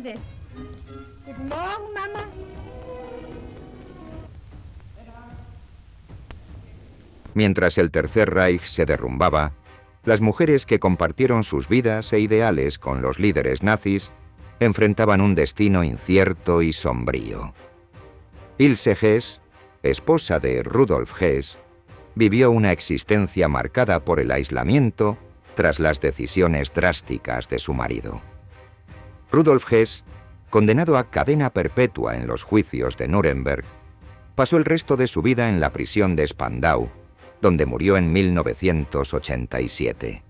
tardes. Guten Morgen, Mama. Mientras el Tercer Reich se derrumbaba, las mujeres que compartieron sus vidas e ideales con los líderes nazis enfrentaban un destino incierto y sombrío. Ilse Hess, esposa de Rudolf Hess, vivió una existencia marcada por el aislamiento tras las decisiones drásticas de su marido. Rudolf Hess, condenado a cadena perpetua en los juicios de Nuremberg, pasó el resto de su vida en la prisión de Spandau, donde murió en 1987.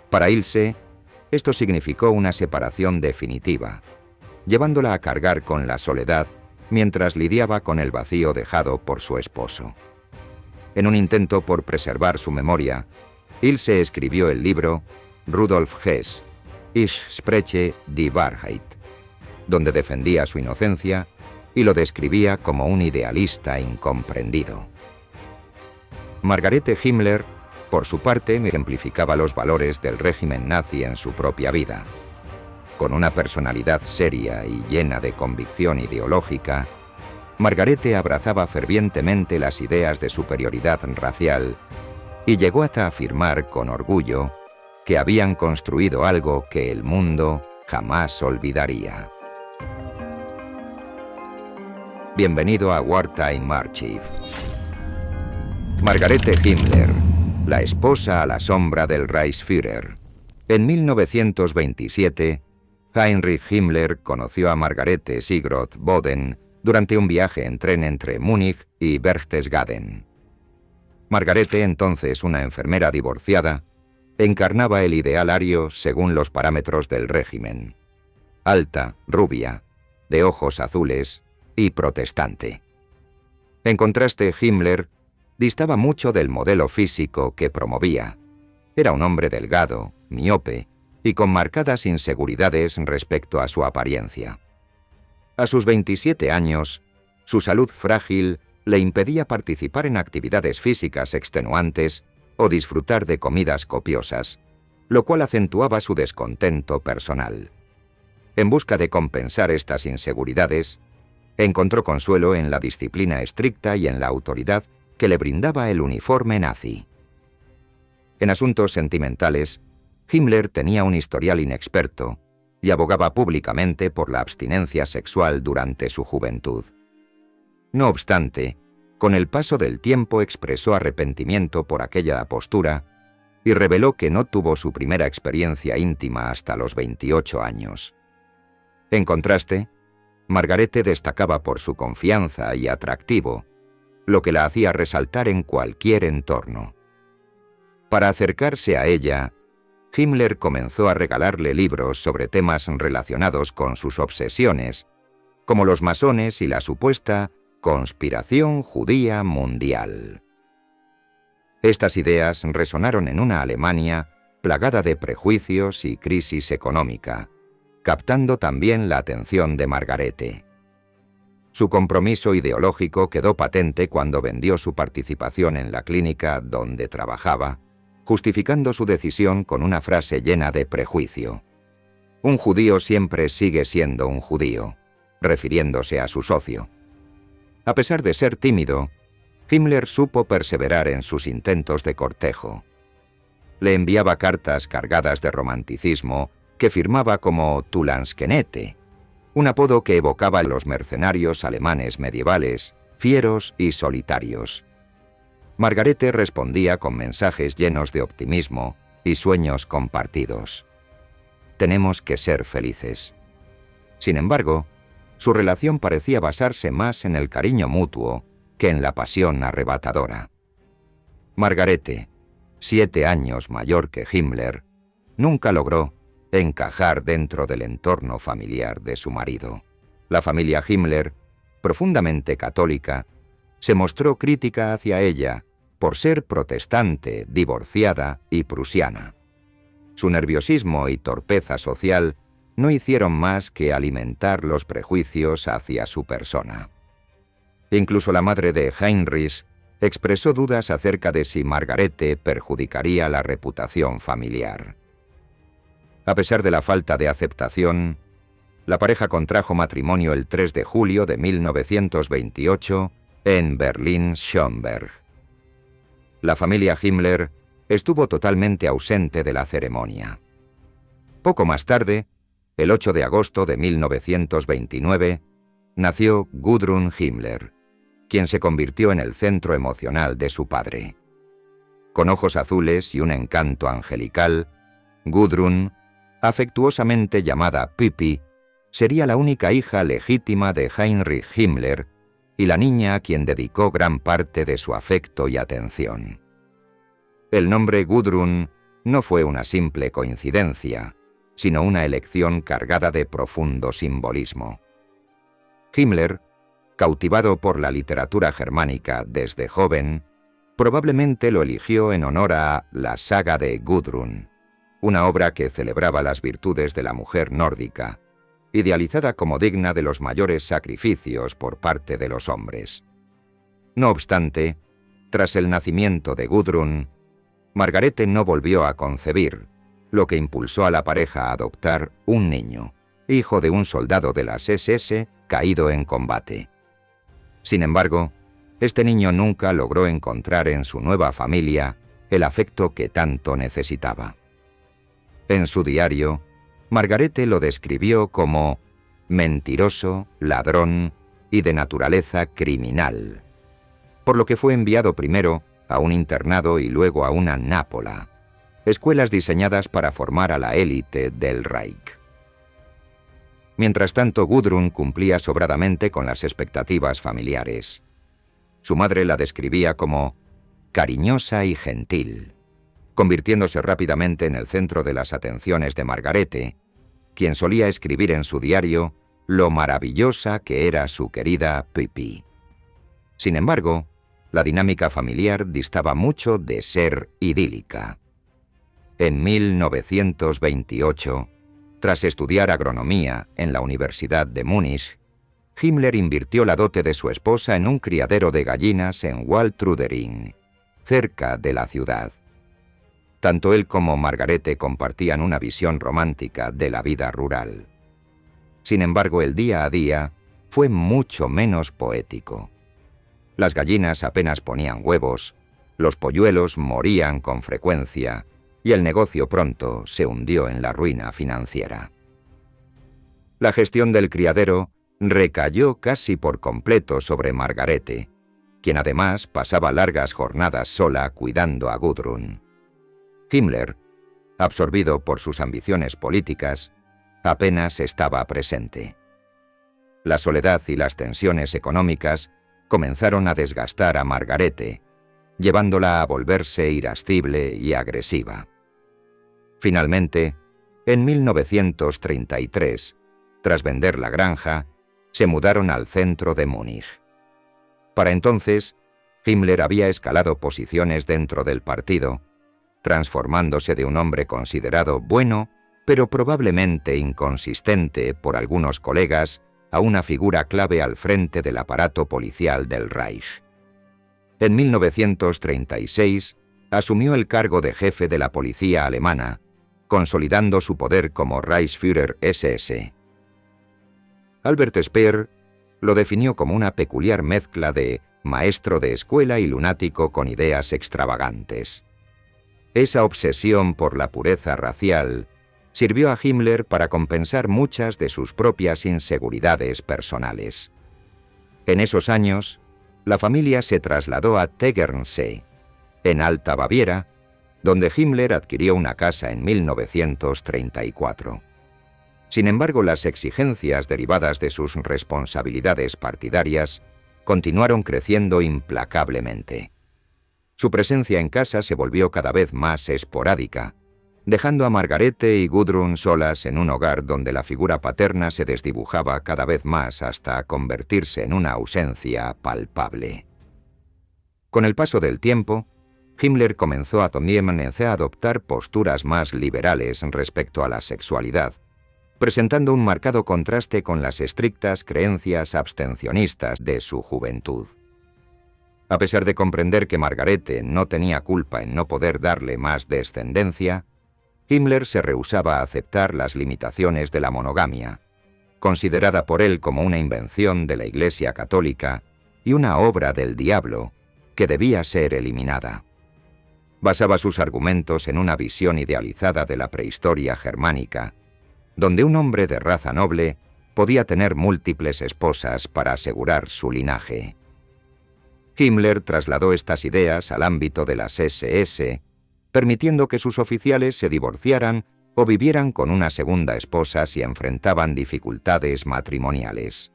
Para Ilse, esto significó una separación definitiva, llevándola a cargar con la soledad mientras lidiaba con el vacío dejado por su esposo. En un intento por preservar su memoria, Ilse escribió el libro Rudolf Hess, Ich spreche die Wahrheit, donde defendía su inocencia y lo describía como un idealista incomprendido. Margarete Himmler, por su parte, ejemplificaba los valores del régimen nazi en su propia vida. Con una personalidad seria y llena de convicción ideológica, Margarete abrazaba fervientemente las ideas de superioridad racial y llegó hasta afirmar con orgullo que habían construido algo que el mundo jamás olvidaría. Bienvenido a Wartime Archive. Margarete Himmler, la esposa a la sombra del Reichsführer. En 1927, Heinrich Himmler conoció a Margarete Sigrod Boden durante un viaje en tren entre Múnich y Berchtesgaden. Margarete, entonces una enfermera divorciada, encarnaba el ideal ario según los parámetros del régimen. Alta, rubia, de ojos azules y protestante. En contraste, Himmler distaba mucho del modelo físico que promovía. Era un hombre delgado, miope y con marcadas inseguridades respecto a su apariencia. A sus 27 años, su salud frágil le impedía participar en actividades físicas extenuantes o disfrutar de comidas copiosas, lo cual acentuaba su descontento personal. En busca de compensar estas inseguridades, encontró consuelo en la disciplina estricta y en la autoridad que le brindaba el uniforme nazi. En asuntos sentimentales, Himmler tenía un historial inexperto y abogaba públicamente por la abstinencia sexual durante su juventud. No obstante, con el paso del tiempo expresó arrepentimiento por aquella postura y reveló que no tuvo su primera experiencia íntima hasta los 28 años. En contraste, Margarete destacaba por su confianza y atractivo, lo que la hacía resaltar en cualquier entorno. Para acercarse a ella, Himmler comenzó a regalarle libros sobre temas relacionados con sus obsesiones, como los masones y la supuesta conspiración judía mundial. Estas ideas resonaron en una Alemania plagada de prejuicios y crisis económica, captando también la atención de Margarete. Su compromiso ideológico quedó patente cuando vendió su participación en la clínica donde trabajaba, justificando su decisión con una frase llena de prejuicio. Un judío siempre sigue siendo un judío, refiriéndose a su socio. A pesar de ser tímido, Himmler supo perseverar en sus intentos de cortejo. Le enviaba cartas cargadas de romanticismo que firmaba como «Tu Landskenette», un apodo que evocaba a los mercenarios alemanes medievales, fieros y solitarios. Margarete respondía con mensajes llenos de optimismo y sueños compartidos. Tenemos que ser felices. Sin embargo, su relación parecía basarse más en el cariño mutuo que en la pasión arrebatadora. Margarete, 7 años mayor que Himmler, nunca logró encajar dentro del entorno familiar de su marido. La familia Himmler, profundamente católica, se mostró crítica hacia ella por ser protestante, divorciada y prusiana. Su nerviosismo y torpeza social no hicieron más que alimentar los prejuicios hacia su persona. Incluso la madre de Heinrich expresó dudas acerca de si Margarete perjudicaría la reputación familiar. A pesar de la falta de aceptación, La pareja contrajo matrimonio el 3 de julio de 1928 en Berlín-Schönberg. La familia Himmler estuvo totalmente ausente de la ceremonia. Poco más tarde, el 8 de agosto de 1929, nació Gudrun Himmler, quien se convirtió en el centro emocional de su padre. Con ojos azules y un encanto angelical, Gudrun, afectuosamente llamada Pippi, sería la única hija legítima de Heinrich Himmler y la niña a quien dedicó gran parte de su afecto y atención. El nombre Gudrun no fue una simple coincidencia, sino una elección cargada de profundo simbolismo. Himmler, cautivado por la literatura germánica desde joven, probablemente lo eligió en honor a la Saga de Gudrun, una obra que celebraba las virtudes de la mujer nórdica, idealizada como digna de los mayores sacrificios por parte de los hombres. No obstante, tras el nacimiento de Gudrun, Margarete no volvió a concebir, lo que impulsó a la pareja a adoptar un niño, hijo de un soldado de las SS caído en combate. Sin embargo, este niño nunca logró encontrar en su nueva familia el afecto que tanto necesitaba. En su diario, Margarete lo describió como mentiroso, ladrón y de naturaleza criminal, por lo que fue enviado primero a un internado y luego a una nápola, escuelas diseñadas para formar a la élite del Reich. Mientras tanto, Gudrun cumplía sobradamente con las expectativas familiares. Su madre la describía como cariñosa y gentil, convirtiéndose rápidamente en el centro de las atenciones de Margarete, quien solía escribir en su diario lo maravillosa que era su querida Pippi. Sin embargo, la dinámica familiar distaba mucho de ser idílica. En 1928, tras estudiar agronomía en la Universidad de Múnich, Himmler invirtió la dote de su esposa en un criadero de gallinas en Waltrudering, cerca de la ciudad. Tanto él como Margarete compartían una visión romántica de la vida rural. Sin embargo, el día a día fue mucho menos poético. Las gallinas apenas ponían huevos, los polluelos morían con frecuencia y el negocio pronto se hundió en la ruina financiera. La gestión del criadero recayó casi por completo sobre Margarete, quien además pasaba largas jornadas sola cuidando a Gudrun. Himmler, absorbido por sus ambiciones políticas, apenas estaba presente. La soledad y las tensiones económicas comenzaron a desgastar a Margarete, llevándola a volverse irascible y agresiva. Finalmente, en 1933, tras vender la granja, se mudaron al centro de Múnich. Para entonces, Himmler había escalado posiciones dentro del partido, transformándose de un hombre considerado bueno, pero probablemente inconsistente por algunos colegas, a una figura clave al frente del aparato policial del Reich. En 1936, asumió el cargo de jefe de la policía alemana, consolidando su poder como Reichsführer SS. Albert Speer lo definió como una peculiar mezcla de maestro de escuela y lunático con ideas extravagantes. Esa obsesión por la pureza racial sirvió a Himmler para compensar muchas de sus propias inseguridades personales. En esos años, la familia se trasladó a Tegernsee, en Alta Baviera, donde Himmler adquirió una casa en 1934. Sin embargo, las exigencias derivadas de sus responsabilidades partidarias continuaron creciendo implacablemente. Su presencia en casa se volvió cada vez más esporádica, dejando a Margarete y Gudrun solas en un hogar donde la figura paterna se desdibujaba cada vez más hasta convertirse en una ausencia palpable. Con el paso del tiempo, Himmler comenzó a adoptar posturas más liberales respecto a la sexualidad, presentando un marcado contraste con las estrictas creencias abstencionistas de su juventud. A pesar de comprender que Margarete no tenía culpa en no poder darle más descendencia, Himmler se rehusaba a aceptar las limitaciones de la monogamia, considerada por él como una invención de la Iglesia Católica y una obra del diablo que debía ser eliminada. Basaba sus argumentos en una visión idealizada de la prehistoria germánica, donde un hombre de raza noble podía tener múltiples esposas para asegurar su linaje. Himmler trasladó estas ideas al ámbito de las SS, permitiendo que sus oficiales se divorciaran o vivieran con una segunda esposa si enfrentaban dificultades matrimoniales.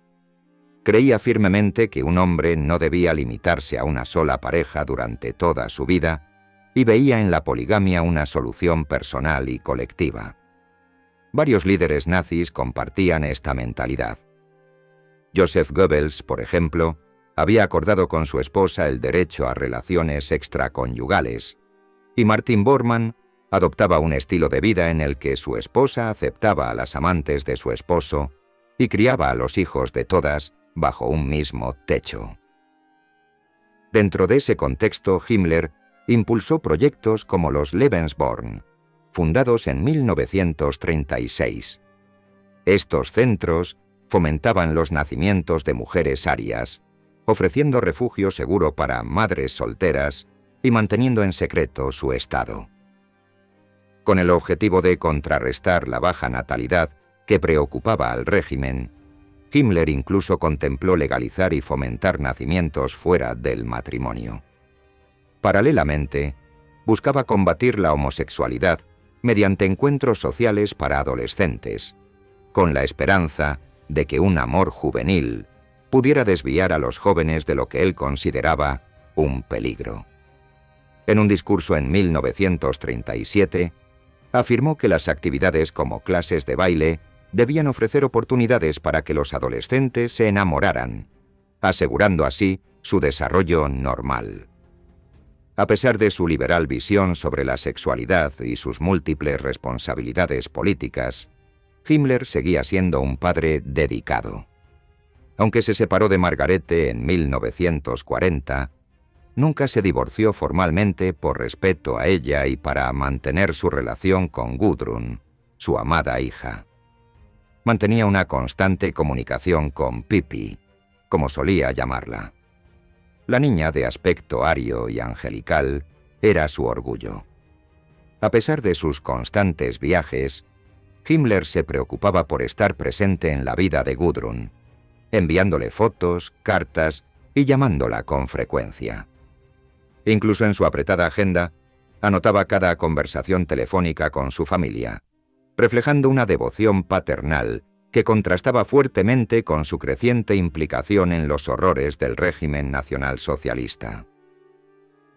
Creía firmemente que un hombre no debía limitarse a una sola pareja durante toda su vida y veía en la poligamia una solución personal y colectiva. Varios líderes nazis compartían esta mentalidad. Joseph Goebbels, por ejemplo, había acordado con su esposa el derecho a relaciones extraconyugales, y Martin Bormann adoptaba un estilo de vida en el que su esposa aceptaba a las amantes de su esposo y criaba a los hijos de todas bajo un mismo techo. Dentro de ese contexto, Himmler impulsó proyectos como los Lebensborn, fundados en 1936. Estos centros fomentaban los nacimientos de mujeres arias, ofreciendo refugio seguro para madres solteras y manteniendo en secreto su estado. Con el objetivo de contrarrestar la baja natalidad que preocupaba al régimen, Himmler incluso contempló legalizar y fomentar nacimientos fuera del matrimonio. Paralelamente, buscaba combatir la homosexualidad mediante encuentros sociales para adolescentes, con la esperanza de que un amor juvenil pudiera desviar a los jóvenes de lo que él consideraba un peligro. En un discurso en 1937, afirmó que las actividades como clases de baile debían ofrecer oportunidades para que los adolescentes se enamoraran, asegurando así su desarrollo normal. A pesar de su liberal visión sobre la sexualidad y sus múltiples responsabilidades políticas, Himmler seguía siendo un padre dedicado. Aunque se separó de Margarete en 1940, nunca se divorció formalmente por respeto a ella y para mantener su relación con Gudrun, su amada hija. Mantenía una constante comunicación con Pippi, como solía llamarla. La niña de aspecto ario y angelical era su orgullo. A pesar de sus constantes viajes, Himmler se preocupaba por estar presente en la vida de Gudrun, enviándole fotos, cartas y llamándola con frecuencia. Incluso en su apretada agenda, anotaba cada conversación telefónica con su familia, reflejando una devoción paternal que contrastaba fuertemente con su creciente implicación en los horrores del régimen nacionalsocialista.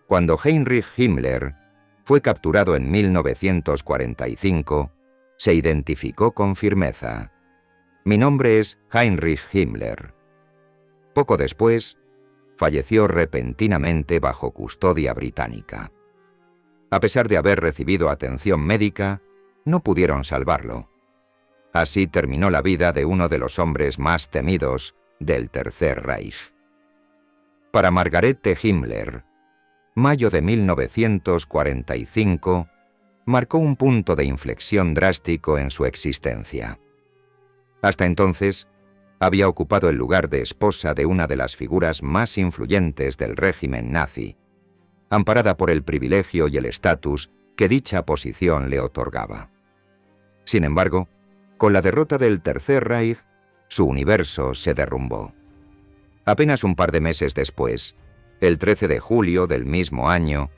Cuando Heinrich Himmler fue capturado en 1945, se identificó con firmeza. «Mi nombre es Heinrich Himmler». Poco después, falleció repentinamente bajo custodia británica. A pesar de haber recibido atención médica, no pudieron salvarlo. Así terminó la vida de uno de los hombres más temidos del Tercer Reich. Para Margarete Himmler, mayo de 1945 marcó un punto de inflexión drástico en su existencia. Hasta entonces, había ocupado el lugar de esposa de una de las figuras más influyentes del régimen nazi, amparada por el privilegio y el estatus que dicha posición le otorgaba. Sin embargo, con la derrota del Tercer Reich, su universo se derrumbó. Apenas un par de meses después, el 13 de julio del mismo año,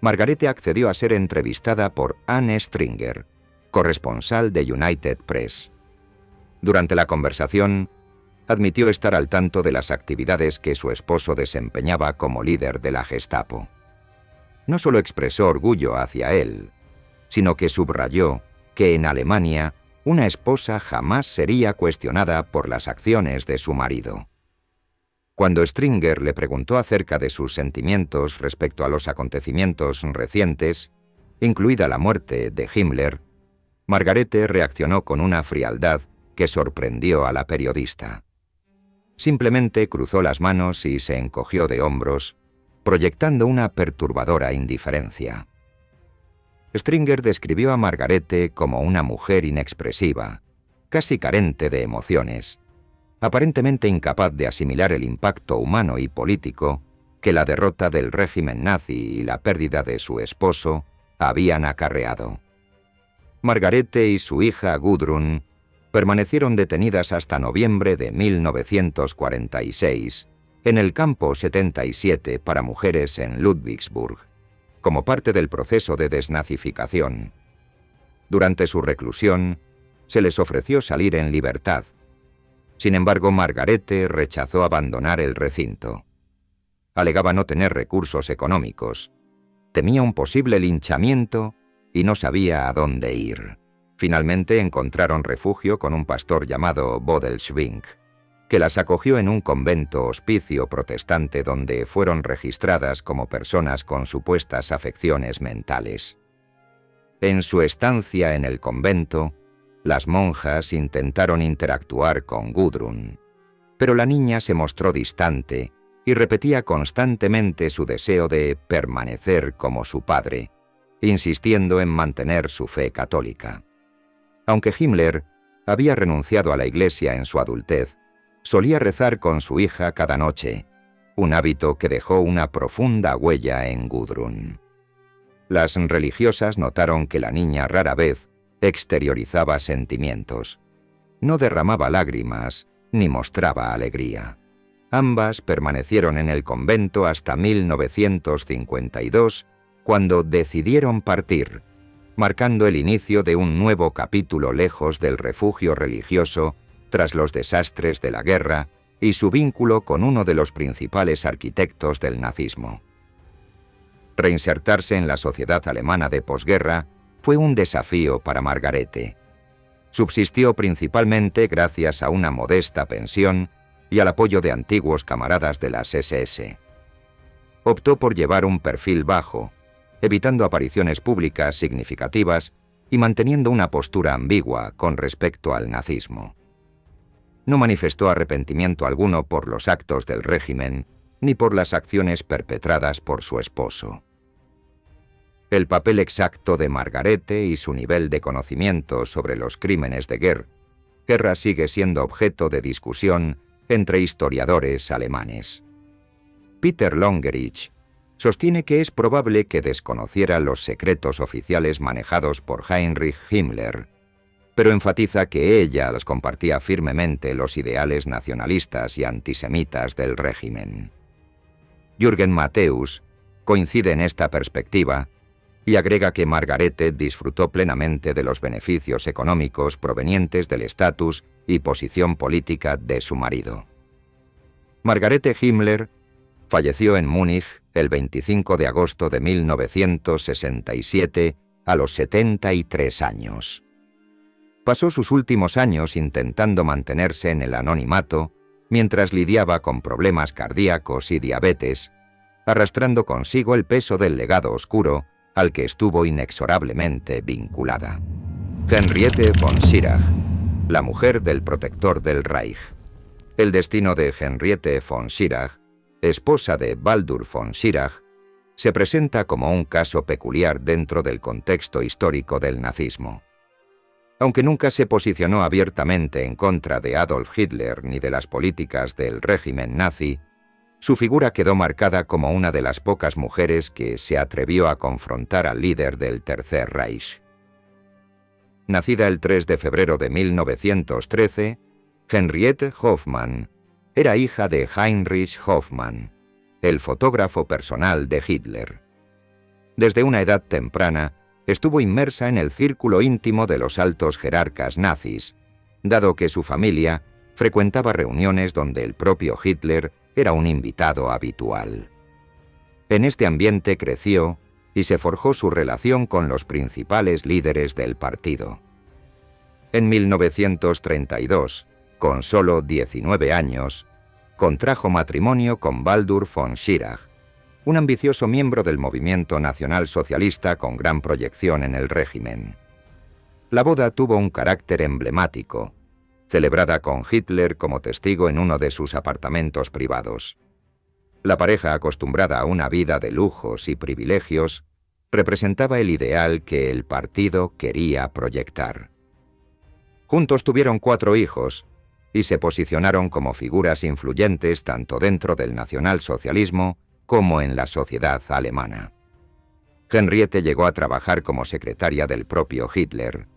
Margarete accedió a ser entrevistada por Anne Stringer, corresponsal de United Press. Durante la conversación, admitió estar al tanto de las actividades que su esposo desempeñaba como líder de la Gestapo. No solo expresó orgullo hacia él, sino que subrayó que en Alemania una esposa jamás sería cuestionada por las acciones de su marido. Cuando Stringer le preguntó acerca de sus sentimientos respecto a los acontecimientos recientes, incluida la muerte de Himmler, Margarete reaccionó con una frialdad que sorprendió a la periodista. Simplemente cruzó las manos y se encogió de hombros, proyectando una perturbadora indiferencia. Stringer describió a Margarete como una mujer inexpresiva, casi carente de emociones, aparentemente incapaz de asimilar el impacto humano y político que la derrota del régimen nazi y la pérdida de su esposo habían acarreado. Margarete y su hija Gudrun permanecieron detenidas hasta noviembre de 1946 en el campo 77 para mujeres en Ludwigsburg, como parte del proceso de desnazificación. Durante su reclusión, se les ofreció salir en libertad. Sin embargo, Margarete rechazó abandonar el recinto. Alegaba no tener recursos económicos, temía un posible linchamiento y no sabía a dónde ir. Finalmente encontraron refugio con un pastor llamado Bodelschwingh, que las acogió en un convento hospicio protestante donde fueron registradas como personas con supuestas afecciones mentales. En su estancia en el convento, las monjas intentaron interactuar con Gudrun, pero la niña se mostró distante y repetía constantemente su deseo de permanecer como su padre, insistiendo en mantener su fe católica. Aunque Himmler había renunciado a la Iglesia en su adultez, solía rezar con su hija cada noche, un hábito que dejó una profunda huella en Gudrun. Las religiosas notaron que la niña rara vez exteriorizaba sentimientos. No derramaba lágrimas ni mostraba alegría. Ambas permanecieron en el convento hasta 1952, cuando decidieron partir, marcando el inicio de un nuevo capítulo lejos del refugio religioso tras los desastres de la guerra y su vínculo con uno de los principales arquitectos del nazismo. Reinsertarse en la sociedad alemana de posguerra fue un desafío para Margarete. Subsistió principalmente gracias a una modesta pensión y al apoyo de antiguos camaradas de las SS. Optó por llevar un perfil bajo, evitando apariciones públicas significativas y manteniendo una postura ambigua con respecto al nazismo. No manifestó arrepentimiento alguno por los actos del régimen ni por las acciones perpetradas por su esposo. El papel exacto de Margarete y su nivel de conocimiento sobre los crímenes de guerra sigue siendo objeto de discusión entre historiadores alemanes. Peter Longerich sostiene que es probable que desconociera los secretos oficiales manejados por Heinrich Himmler, pero enfatiza que ella los compartía firmemente los ideales nacionalistas y antisemitas del régimen. Jürgen Matthäus coincide en esta perspectiva y agrega que Margarete disfrutó plenamente de los beneficios económicos provenientes del estatus y posición política de su marido. Margarete Himmler falleció en Múnich el 25 de agosto de 1967 a los 73 años. Pasó sus últimos años intentando mantenerse en el anonimato mientras lidiaba con problemas cardíacos y diabetes, arrastrando consigo el peso del legado oscuro al que estuvo inexorablemente vinculada. Henriette von Schirach, la mujer del protector del Reich. El destino de Henriette von Schirach, esposa de Baldur von Schirach, se presenta como un caso peculiar dentro del contexto histórico del nazismo. Aunque nunca se posicionó abiertamente en contra de Adolf Hitler ni de las políticas del régimen nazi, su figura quedó marcada como una de las pocas mujeres que se atrevió a confrontar al líder del Tercer Reich. Nacida el 3 de febrero de 1913, Henriette Hoffmann era hija de Heinrich Hoffmann, el fotógrafo personal de Hitler. Desde una edad temprana, estuvo inmersa en el círculo íntimo de los altos jerarcas nazis, dado que su familia frecuentaba reuniones donde el propio Hitler era un invitado habitual. En este ambiente creció y se forjó su relación con los principales líderes del partido. En 1932, con solo 19 años, contrajo matrimonio con Baldur von Schirach, un ambicioso miembro del movimiento nacionalsocialista con gran proyección en el régimen. La boda tuvo un carácter emblemático, celebrada con Hitler como testigo en uno de sus apartamentos privados. La pareja, acostumbrada a una vida de lujos y privilegios, representaba el ideal que el partido quería proyectar. Juntos tuvieron 4 hijos y se posicionaron como figuras influyentes tanto dentro del nacionalsocialismo como en la sociedad alemana. Henriette llegó a trabajar como secretaria del propio Hitler,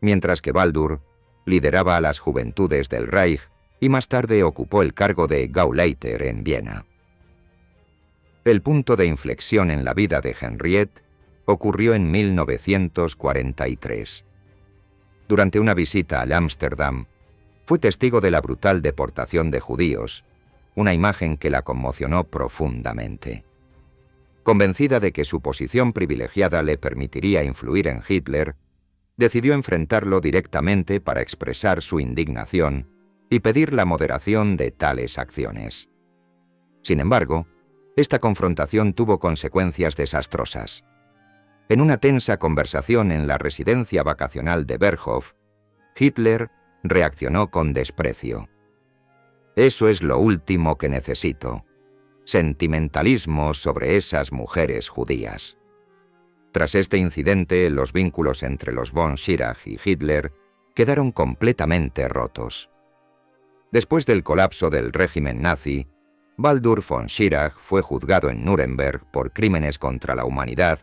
mientras que Baldur lideraba a las juventudes del Reich y más tarde ocupó el cargo de Gauleiter en Viena. El punto de inflexión en la vida de Henriette ocurrió en 1943. Durante una visita a Ámsterdam, fue testigo de la brutal deportación de judíos, una imagen que la conmocionó profundamente. Convencida de que su posición privilegiada le permitiría influir en Hitler, decidió enfrentarlo directamente para expresar su indignación y pedir la moderación de tales acciones. Sin embargo, esta confrontación tuvo consecuencias desastrosas. En una tensa conversación en la residencia vacacional de Berghof, Hitler reaccionó con desprecio. «Eso es lo último que necesito. Sentimentalismo sobre esas mujeres judías». Tras este incidente, los vínculos entre los von Schirach y Hitler quedaron completamente rotos. Después del colapso del régimen nazi, Baldur von Schirach fue juzgado en Nuremberg por crímenes contra la humanidad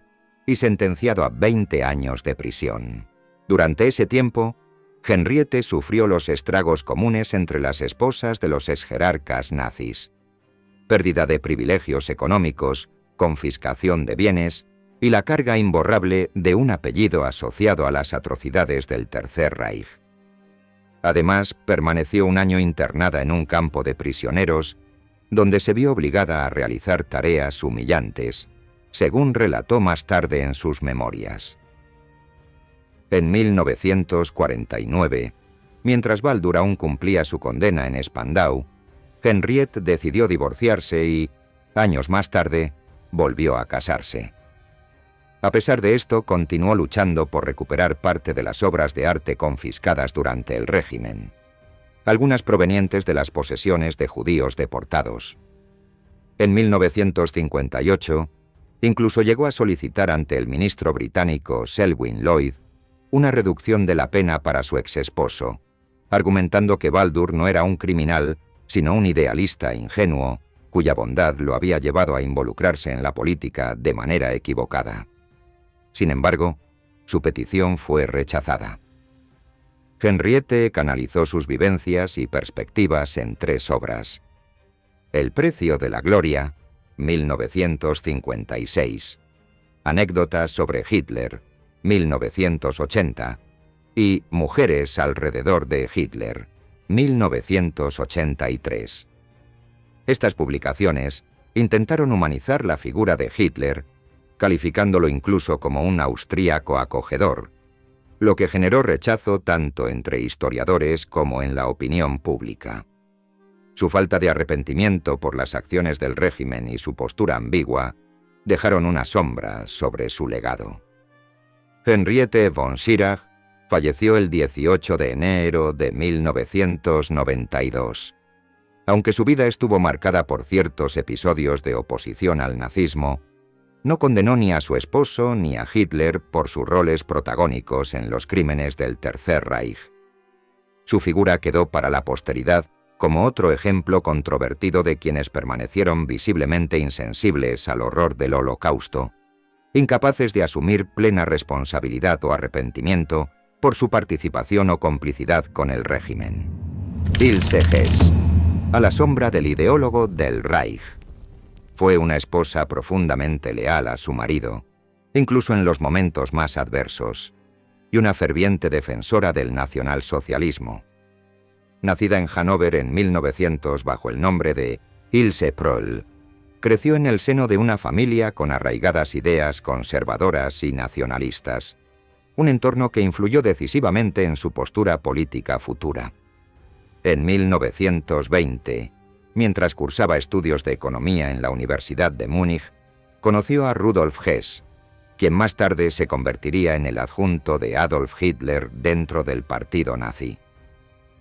y sentenciado a 20 años de prisión. Durante ese tiempo, Henriette sufrió los estragos comunes entre las esposas de los exjerarcas nazis: pérdida de privilegios económicos, confiscación de bienes y la carga imborrable de un apellido asociado a las atrocidades del Tercer Reich. Además, permaneció un año internada en un campo de prisioneros, donde se vio obligada a realizar tareas humillantes, según relató más tarde en sus memorias. En 1949, mientras Baldur aún cumplía su condena en Spandau, Henriette decidió divorciarse y, años más tarde, volvió a casarse. A pesar de esto, continuó luchando por recuperar parte de las obras de arte confiscadas durante el régimen, algunas provenientes de las posesiones de judíos deportados. En 1958, incluso llegó a solicitar ante el ministro británico Selwyn Lloyd una reducción de la pena para su exesposo, argumentando que Baldur no era un criminal, sino un idealista ingenuo, cuya bondad lo había llevado a involucrarse en la política de manera equivocada. Sin embargo, su petición fue rechazada. Henriette canalizó sus vivencias y perspectivas en 3 obras: El precio de la gloria, 1956, Anécdotas sobre Hitler, 1980, y Mujeres alrededor de Hitler, 1983. Estas publicaciones intentaron humanizar la figura de Hitler, calificándolo incluso como un austríaco acogedor, lo que generó rechazo tanto entre historiadores como en la opinión pública. Su falta de arrepentimiento por las acciones del régimen y su postura ambigua dejaron una sombra sobre su legado. Henriette von Schirach falleció el 18 de enero de 1992. Aunque su vida estuvo marcada por ciertos episodios de oposición al nazismo, no condenó ni a su esposo ni a Hitler por sus roles protagónicos en los crímenes del Tercer Reich. Su figura quedó para la posteridad como otro ejemplo controvertido de quienes permanecieron visiblemente insensibles al horror del Holocausto, incapaces de asumir plena responsabilidad o arrepentimiento por su participación o complicidad con el régimen. Ilse Hess, a la sombra del ideólogo del Reich. Fue una esposa profundamente leal a su marido, incluso en los momentos más adversos, y una ferviente defensora del nacionalsocialismo. Nacida en Hannover en 1900 bajo el nombre de Ilse Proll, creció en el seno de una familia con arraigadas ideas conservadoras y nacionalistas, un entorno que influyó decisivamente en su postura política futura. En 1920, mientras cursaba estudios de economía en la Universidad de Múnich, conoció a Rudolf Hess, quien más tarde se convertiría en el adjunto de Adolf Hitler dentro del partido nazi.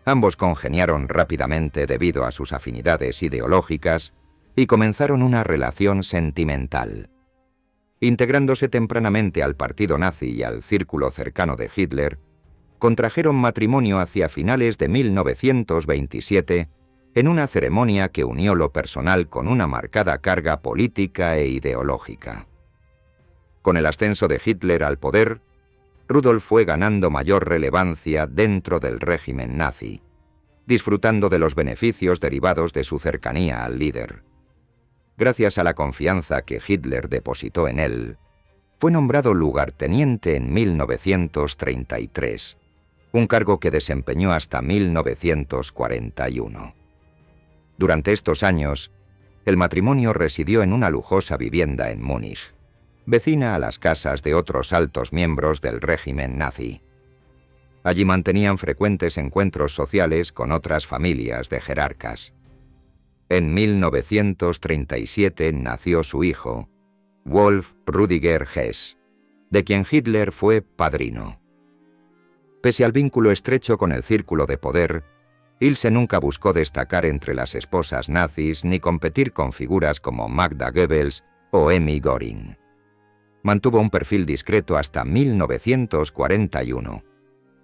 Ambos congeniaron rápidamente debido a sus afinidades ideológicas y comenzaron una relación sentimental. Integrándose tempranamente al partido nazi y al círculo cercano de Hitler, contrajeron matrimonio hacia finales de 1927 en una ceremonia que unió lo personal con una marcada carga política e ideológica. Con el ascenso de Hitler al poder, Rudolf fue ganando mayor relevancia dentro del régimen nazi, disfrutando de los beneficios derivados de su cercanía al líder. Gracias a la confianza que Hitler depositó en él, fue nombrado lugarteniente en 1933, un cargo que desempeñó hasta 1941. Durante estos años, el matrimonio residió en una lujosa vivienda en Múnich, vecina a las casas de otros altos miembros del régimen nazi. Allí mantenían frecuentes encuentros sociales con otras familias de jerarcas. En 1937 nació su hijo, Wolf Rudiger Hess, de quien Hitler fue padrino. Pese al vínculo estrecho con el círculo de poder, Ilse nunca buscó destacar entre las esposas nazis ni competir con figuras como Magda Goebbels o Emmy Göring. Mantuvo un perfil discreto hasta 1941,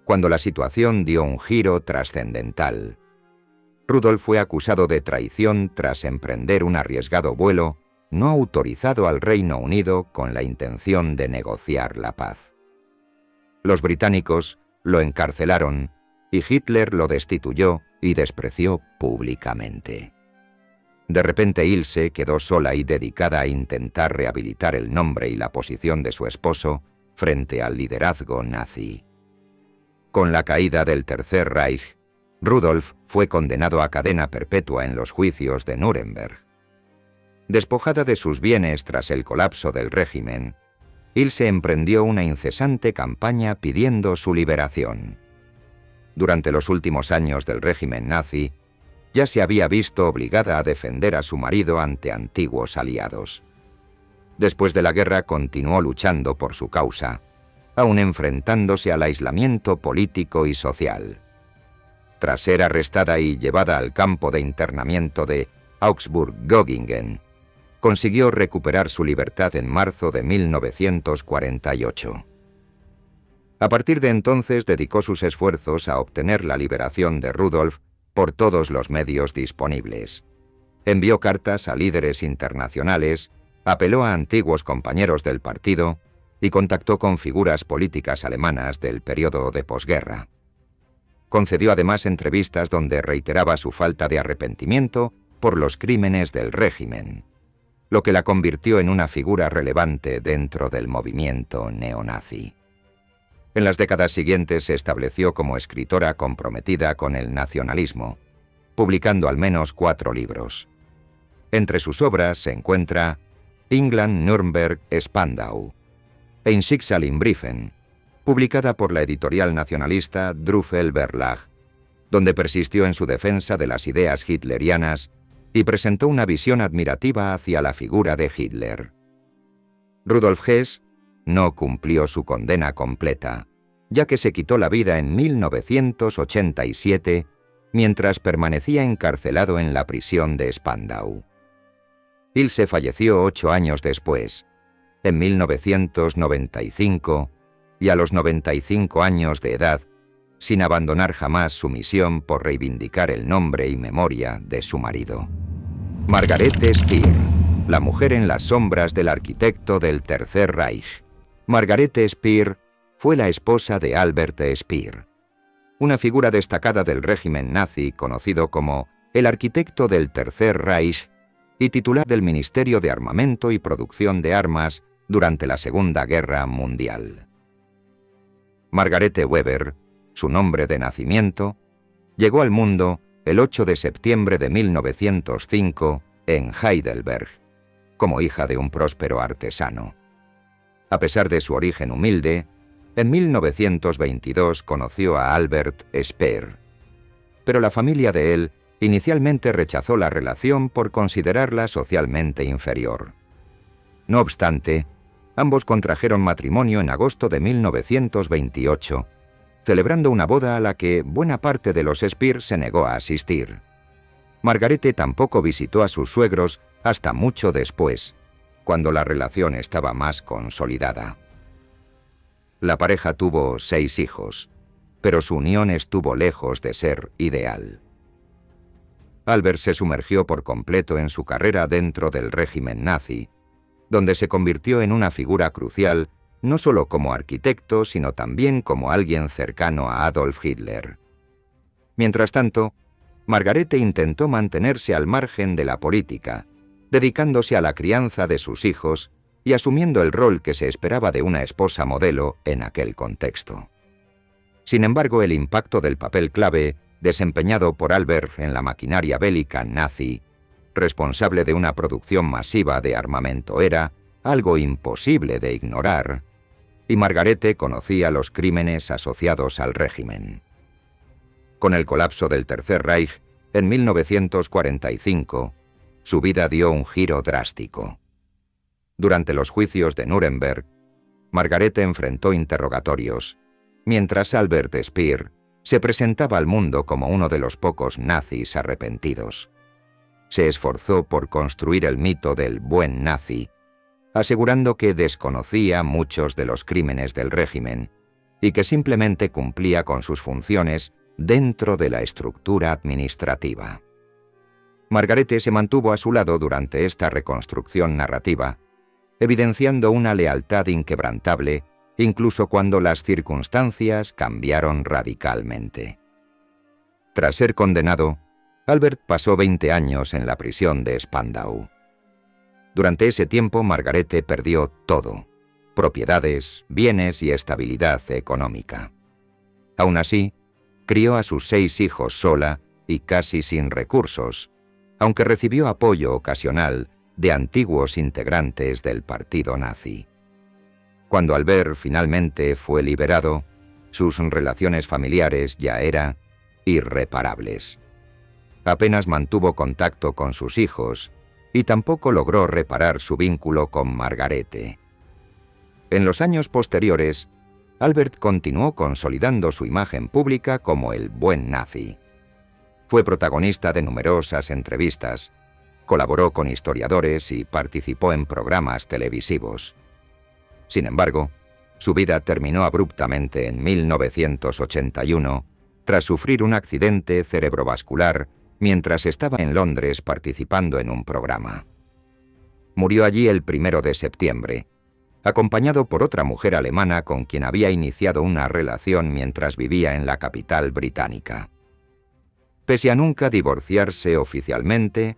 cuando la situación dio un giro trascendental. Rudolf fue acusado de traición tras emprender un arriesgado vuelo no autorizado al Reino Unido con la intención de negociar la paz. Los británicos lo encarcelaron y Hitler lo destituyó y despreció públicamente. De repente Ilse quedó sola y dedicada a intentar rehabilitar el nombre y la posición de su esposo frente al liderazgo nazi. Con la caída del Tercer Reich, Rudolf fue condenado a cadena perpetua en los juicios de Nuremberg. Despojada de sus bienes tras el colapso del régimen, Ilse emprendió una incesante campaña pidiendo su liberación. Durante los últimos años del régimen nazi, ya se había visto obligada a defender a su marido ante antiguos aliados. Después de la guerra continuó luchando por su causa, aún enfrentándose al aislamiento político y social. Tras ser arrestada y llevada al campo de internamiento de Augsburg-Göggingen, consiguió recuperar su libertad en marzo de 1948. A partir de entonces dedicó sus esfuerzos a obtener la liberación de Rudolf por todos los medios disponibles. Envió cartas a líderes internacionales, apeló a antiguos compañeros del partido y contactó con figuras políticas alemanas del periodo de posguerra. Concedió además entrevistas donde reiteraba su falta de arrepentimiento por los crímenes del régimen, lo que la convirtió en una figura relevante dentro del movimiento neonazi. En las décadas siguientes se estableció como escritora comprometida con el nacionalismo, publicando al menos 4 libros. Entre sus obras se encuentra England, Nürnberg, Spandau, Ein Schicksal in Briefen, publicada por la editorial nacionalista Druffel Verlag, donde persistió en su defensa de las ideas hitlerianas y presentó una visión admirativa hacia la figura de Hitler. Rudolf Hess no cumplió su condena completa, ya que se quitó la vida en 1987 mientras permanecía encarcelado en la prisión de Spandau. Ilse falleció 8 años después, en 1995, y a los 95 años de edad, sin abandonar jamás su misión por reivindicar el nombre y memoria de su marido. Margarete Speer, la mujer en las sombras del arquitecto del Tercer Reich. Margarete Speer fue la esposa de Albert Speer, una figura destacada del régimen nazi conocido como el arquitecto del Tercer Reich y titular del Ministerio de Armamento y Producción de Armas durante la Segunda Guerra Mundial. Margarete Weber, su nombre de nacimiento, llegó al mundo el 8 de septiembre de 1905 en Heidelberg, como hija de un próspero artesano. A pesar de su origen humilde, en 1922 conoció a Albert Speer, pero la familia de él inicialmente rechazó la relación por considerarla socialmente inferior. No obstante, ambos contrajeron matrimonio en agosto de 1928, celebrando una boda a la que buena parte de los Speer se negó a asistir. Margarete tampoco visitó a sus suegros hasta mucho después, cuando la relación estaba más consolidada. La pareja tuvo 6 hijos, pero su unión estuvo lejos de ser ideal. Albert se sumergió por completo en su carrera dentro del régimen nazi, donde se convirtió en una figura crucial no solo como arquitecto, sino también como alguien cercano a Adolf Hitler. Mientras tanto, Margarete intentó mantenerse al margen de la política, dedicándose a la crianza de sus hijos y asumiendo el rol que se esperaba de una esposa modelo en aquel contexto. Sin embargo, el impacto del papel clave desempeñado por Albert en la maquinaria bélica nazi, responsable de una producción masiva de armamento, era algo imposible de ignorar, y Margarete conocía los crímenes asociados al régimen. Con el colapso del Tercer Reich, en 1945, su vida dio un giro drástico. Durante los juicios de Nuremberg, Margarete enfrentó interrogatorios, mientras Albert Speer se presentaba al mundo como uno de los pocos nazis arrepentidos. Se esforzó por construir el mito del buen nazi, asegurando que desconocía muchos de los crímenes del régimen y que simplemente cumplía con sus funciones dentro de la estructura administrativa. Margarete se mantuvo a su lado durante esta reconstrucción narrativa, evidenciando una lealtad inquebrantable incluso cuando las circunstancias cambiaron radicalmente. Tras ser condenado, Albert pasó 20 años en la prisión de Spandau. Durante ese tiempo, Margarete perdió todo: propiedades, bienes y estabilidad económica. Aún así, crió a sus 6 hijos sola y casi sin recursos, aunque recibió apoyo ocasional de antiguos integrantes del partido nazi. Cuando Albert finalmente fue liberado, sus relaciones familiares ya eran irreparables. Apenas mantuvo contacto con sus hijos y tampoco logró reparar su vínculo con Margarete. En los años posteriores, Albert continuó consolidando su imagen pública como el buen nazi. Fue protagonista de numerosas entrevistas, colaboró con historiadores y participó en programas televisivos. Sin embargo, su vida terminó abruptamente en 1981 tras sufrir un accidente cerebrovascular mientras estaba en Londres participando en un programa. Murió allí el 1 de septiembre, acompañado por otra mujer alemana con quien había iniciado una relación mientras vivía en la capital británica. Pese a nunca divorciarse oficialmente,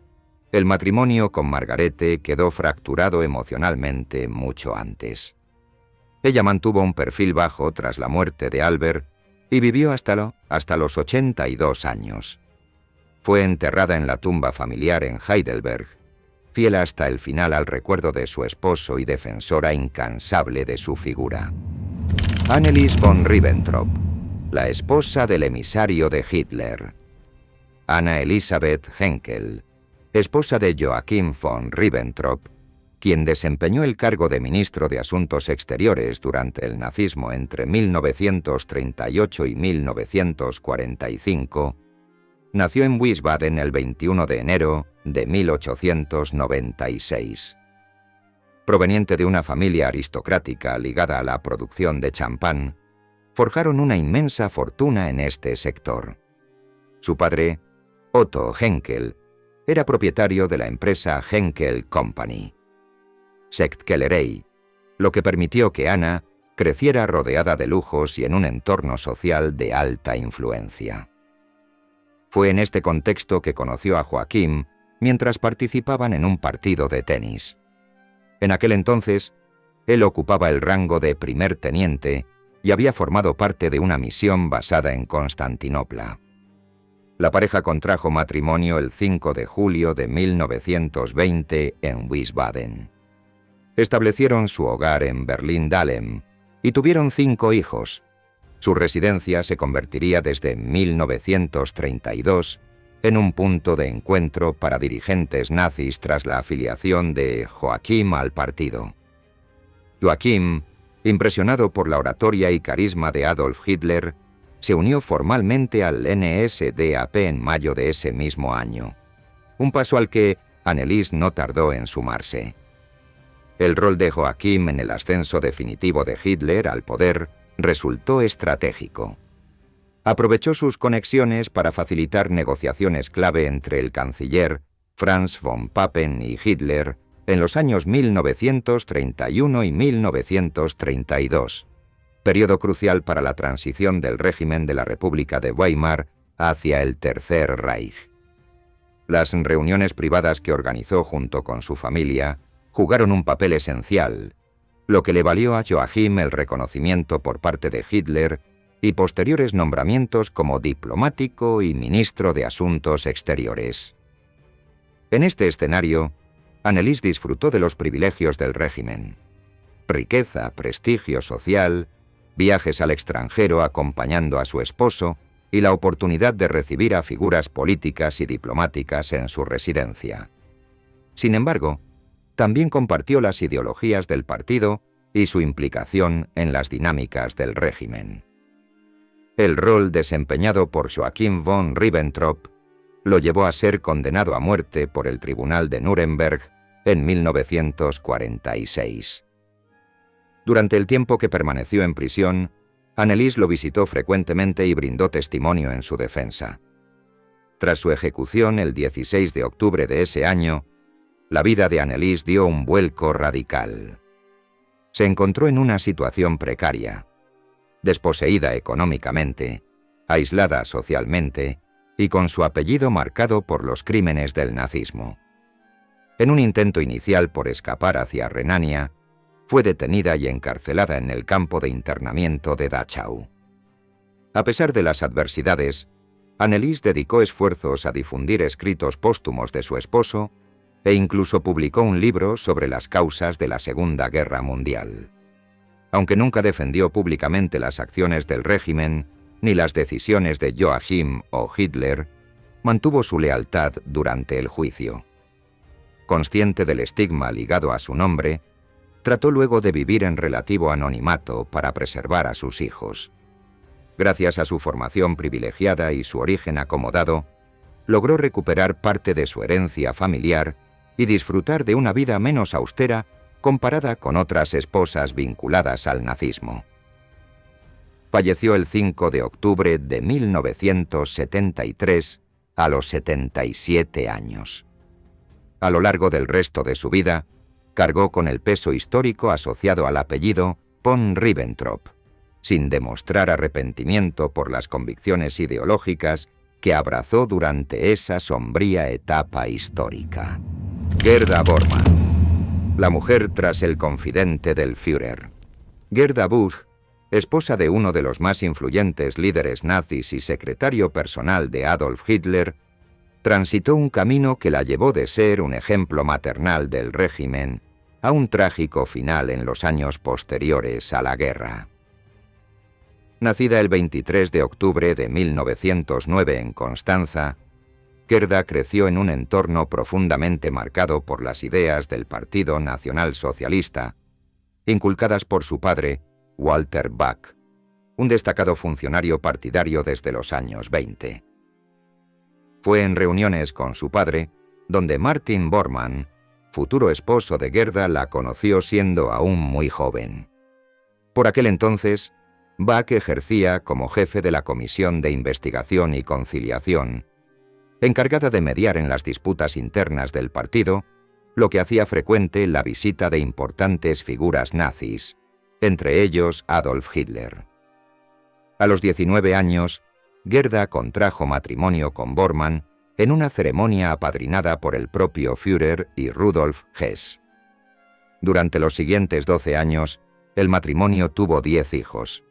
el matrimonio con Margarete quedó fracturado emocionalmente mucho antes. Ella mantuvo un perfil bajo tras la muerte de Albert y vivió hasta los 82 años. Fue enterrada en la tumba familiar en Heidelberg, fiel hasta el final al recuerdo de su esposo y defensora incansable de su figura. Annelies von Ribbentrop, la esposa del emisario de Hitler. Anna Elisabeth Henkel, esposa de Joachim von Ribbentrop, quien desempeñó el cargo de ministro de Asuntos Exteriores durante el nazismo entre 1938 y 1945, nació en Wiesbaden el 21 de enero de 1896. Proveniente de una familia aristocrática ligada a la producción de champán, forjaron una inmensa fortuna en este sector. Su padre, Otto Henkel, era propietario de la empresa Henkel Company, Sektkellerei, lo que permitió que Anna creciera rodeada de lujos y en un entorno social de alta influencia. Fue en este contexto que conoció a Joachim mientras participaban en un partido de tenis. En aquel entonces, él ocupaba el rango de primer teniente y había formado parte de una misión basada en Constantinopla. La pareja contrajo matrimonio el 5 de julio de 1920 en Wiesbaden. Establecieron su hogar en Berlín-Dahlem y tuvieron 5 hijos. Su residencia se convertiría desde 1932 en un punto de encuentro para dirigentes nazis tras la afiliación de Joachim al partido. Joachim, impresionado por la oratoria y carisma de Adolf Hitler, se unió formalmente al NSDAP en mayo de ese mismo año, un paso al que Annelies no tardó en sumarse. El rol de Joachim en el ascenso definitivo de Hitler al poder resultó estratégico. Aprovechó sus conexiones para facilitar negociaciones clave entre el canciller Franz von Papen y Hitler en los años 1931 y 1932, periodo crucial para la transición del régimen de la República de Weimar hacia el Tercer Reich. Las reuniones privadas que organizó junto con su familia jugaron un papel esencial, lo que le valió a Joachim el reconocimiento por parte de Hitler y posteriores nombramientos como diplomático y ministro de Asuntos Exteriores. En este escenario, Annelies disfrutó de los privilegios del régimen: riqueza, prestigio social, viajes al extranjero acompañando a su esposo y la oportunidad de recibir a figuras políticas y diplomáticas en su residencia. Sin embargo, también compartió las ideologías del partido y su implicación en las dinámicas del régimen. El rol desempeñado por Joachim von Ribbentrop lo llevó a ser condenado a muerte por el Tribunal de Nuremberg en 1946. Durante el tiempo que permaneció en prisión, Annelies lo visitó frecuentemente y brindó testimonio en su defensa. Tras su ejecución el 16 de octubre de ese año, la vida de Annelies dio un vuelco radical. Se encontró en una situación precaria, desposeída económicamente, aislada socialmente y con su apellido marcado por los crímenes del nazismo. En un intento inicial por escapar hacia Renania, fue detenida y encarcelada en el campo de internamiento de Dachau. A pesar de las adversidades, Annelies dedicó esfuerzos a difundir escritos póstumos de su esposo e incluso publicó un libro sobre las causas de la Segunda Guerra Mundial. Aunque nunca defendió públicamente las acciones del régimen ni las decisiones de Joachim o Hitler, mantuvo su lealtad durante el juicio. Consciente del estigma ligado a su nombre, trató luego de vivir en relativo anonimato para preservar a sus hijos. Gracias a su formación privilegiada y su origen acomodado, logró recuperar parte de su herencia familiar y disfrutar de una vida menos austera comparada con otras esposas vinculadas al nazismo. Falleció el 5 de octubre de 1973 a los 77 años. A lo largo del resto de su vida, cargó con el peso histórico asociado al apellido von Ribbentrop, sin demostrar arrepentimiento por las convicciones ideológicas que abrazó durante esa sombría etapa histórica. Gerda Bormann, la mujer tras el confidente del Führer. Gerda Busch, esposa de uno de los más influyentes líderes nazis y secretario personal de Adolf Hitler, transitó un camino que la llevó de ser un ejemplo maternal del régimen a un trágico final en los años posteriores a la guerra. Nacida el 23 de octubre de 1909 en Constanza, Gerda creció en un entorno profundamente marcado por las ideas del Partido Nacional Socialista, inculcadas por su padre, Walter Bach, un destacado funcionario partidario desde los años 20. Fue en reuniones con su padre donde Martin Bormann, futuro esposo de Gerda, la conoció siendo aún muy joven. Por aquel entonces, Bach ejercía como jefe de la Comisión de Investigación y Conciliación, encargada de mediar en las disputas internas del partido, lo que hacía frecuente la visita de importantes figuras nazis, entre ellos Adolf Hitler. A los 19 años, Gerda contrajo matrimonio con Bormann en una ceremonia apadrinada por el propio Führer y Rudolf Hess. Durante los siguientes 12 años, el matrimonio tuvo 10 hijos,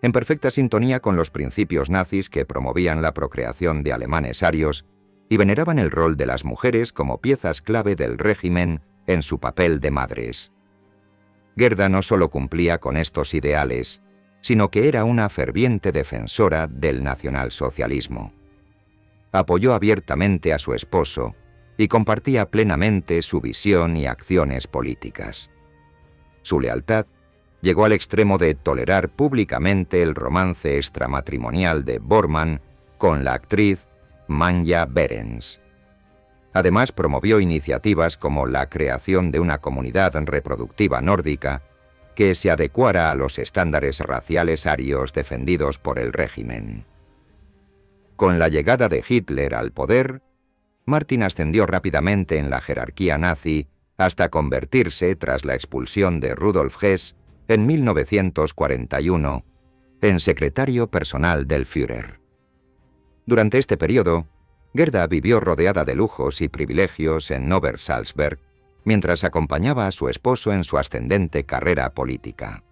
en perfecta sintonía con los principios nazis que promovían la procreación de alemanes arios y veneraban el rol de las mujeres como piezas clave del régimen en su papel de madres. Gerda no solo cumplía con estos ideales, sino que era una ferviente defensora del nacionalsocialismo. Apoyó abiertamente a su esposo y compartía plenamente su visión y acciones políticas. Su lealtad llegó al extremo de tolerar públicamente el romance extramatrimonial de Bormann con la actriz Manja Behrens. Además, promovió iniciativas como la creación de una comunidad reproductiva nórdica que se adecuara a los estándares raciales arios defendidos por el régimen. Con la llegada de Hitler al poder, Martin ascendió rápidamente en la jerarquía nazi hasta convertirse, tras la expulsión de Rudolf Hess en 1941, en secretario personal del Führer. Durante este periodo, Gerda vivió rodeada de lujos y privilegios en Obersalzberg, mientras acompañaba a su esposo en su ascendente carrera política.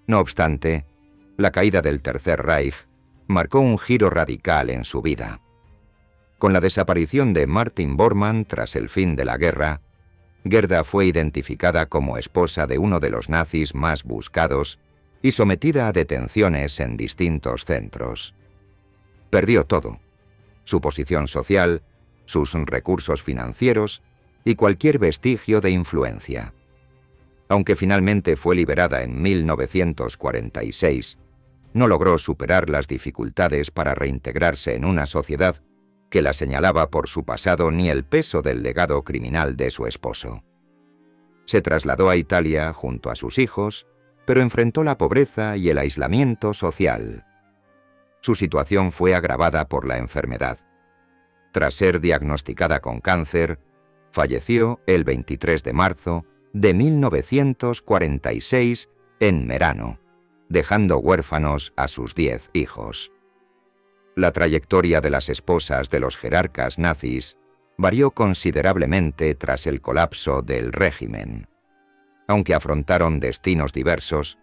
No obstante, la caída del Tercer Reich marcó un giro radical en su vida. Con la desaparición de Martin Bormann tras el fin de la guerra, Gerda fue identificada como esposa de uno de los nazis más buscados y sometida a detenciones en distintos centros. Perdió todo: su posición social, sus recursos financieros y cualquier vestigio de influencia. Aunque finalmente fue liberada en 1946, no logró superar las dificultades para reintegrarse en una sociedad que la señalaba por su pasado ni el peso del legado criminal de su esposo. Se trasladó a Italia junto a sus hijos, pero enfrentó la pobreza y el aislamiento social. Su situación fue agravada por la enfermedad. Tras ser diagnosticada con cáncer, falleció el 23 de marzo de 1946 en Merano, dejando huérfanos a sus 10 hijos. La trayectoria de las esposas de los jerarcas nazis varió considerablemente tras el colapso del régimen. Aunque afrontaron destinos diversos,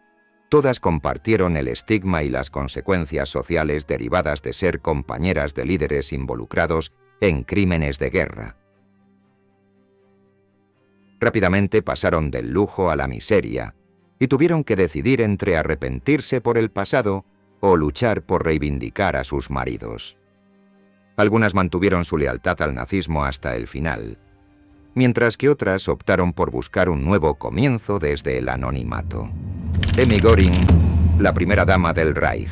todas compartieron el estigma y las consecuencias sociales derivadas de ser compañeras de líderes involucrados en crímenes de guerra. Rápidamente pasaron del lujo a la miseria y tuvieron que decidir entre arrepentirse por el pasado o luchar por reivindicar a sus maridos. Algunas mantuvieron su lealtad al nazismo hasta el final, mientras que otras optaron por buscar un nuevo comienzo desde el anonimato. Emmy Göring, la primera dama del Reich.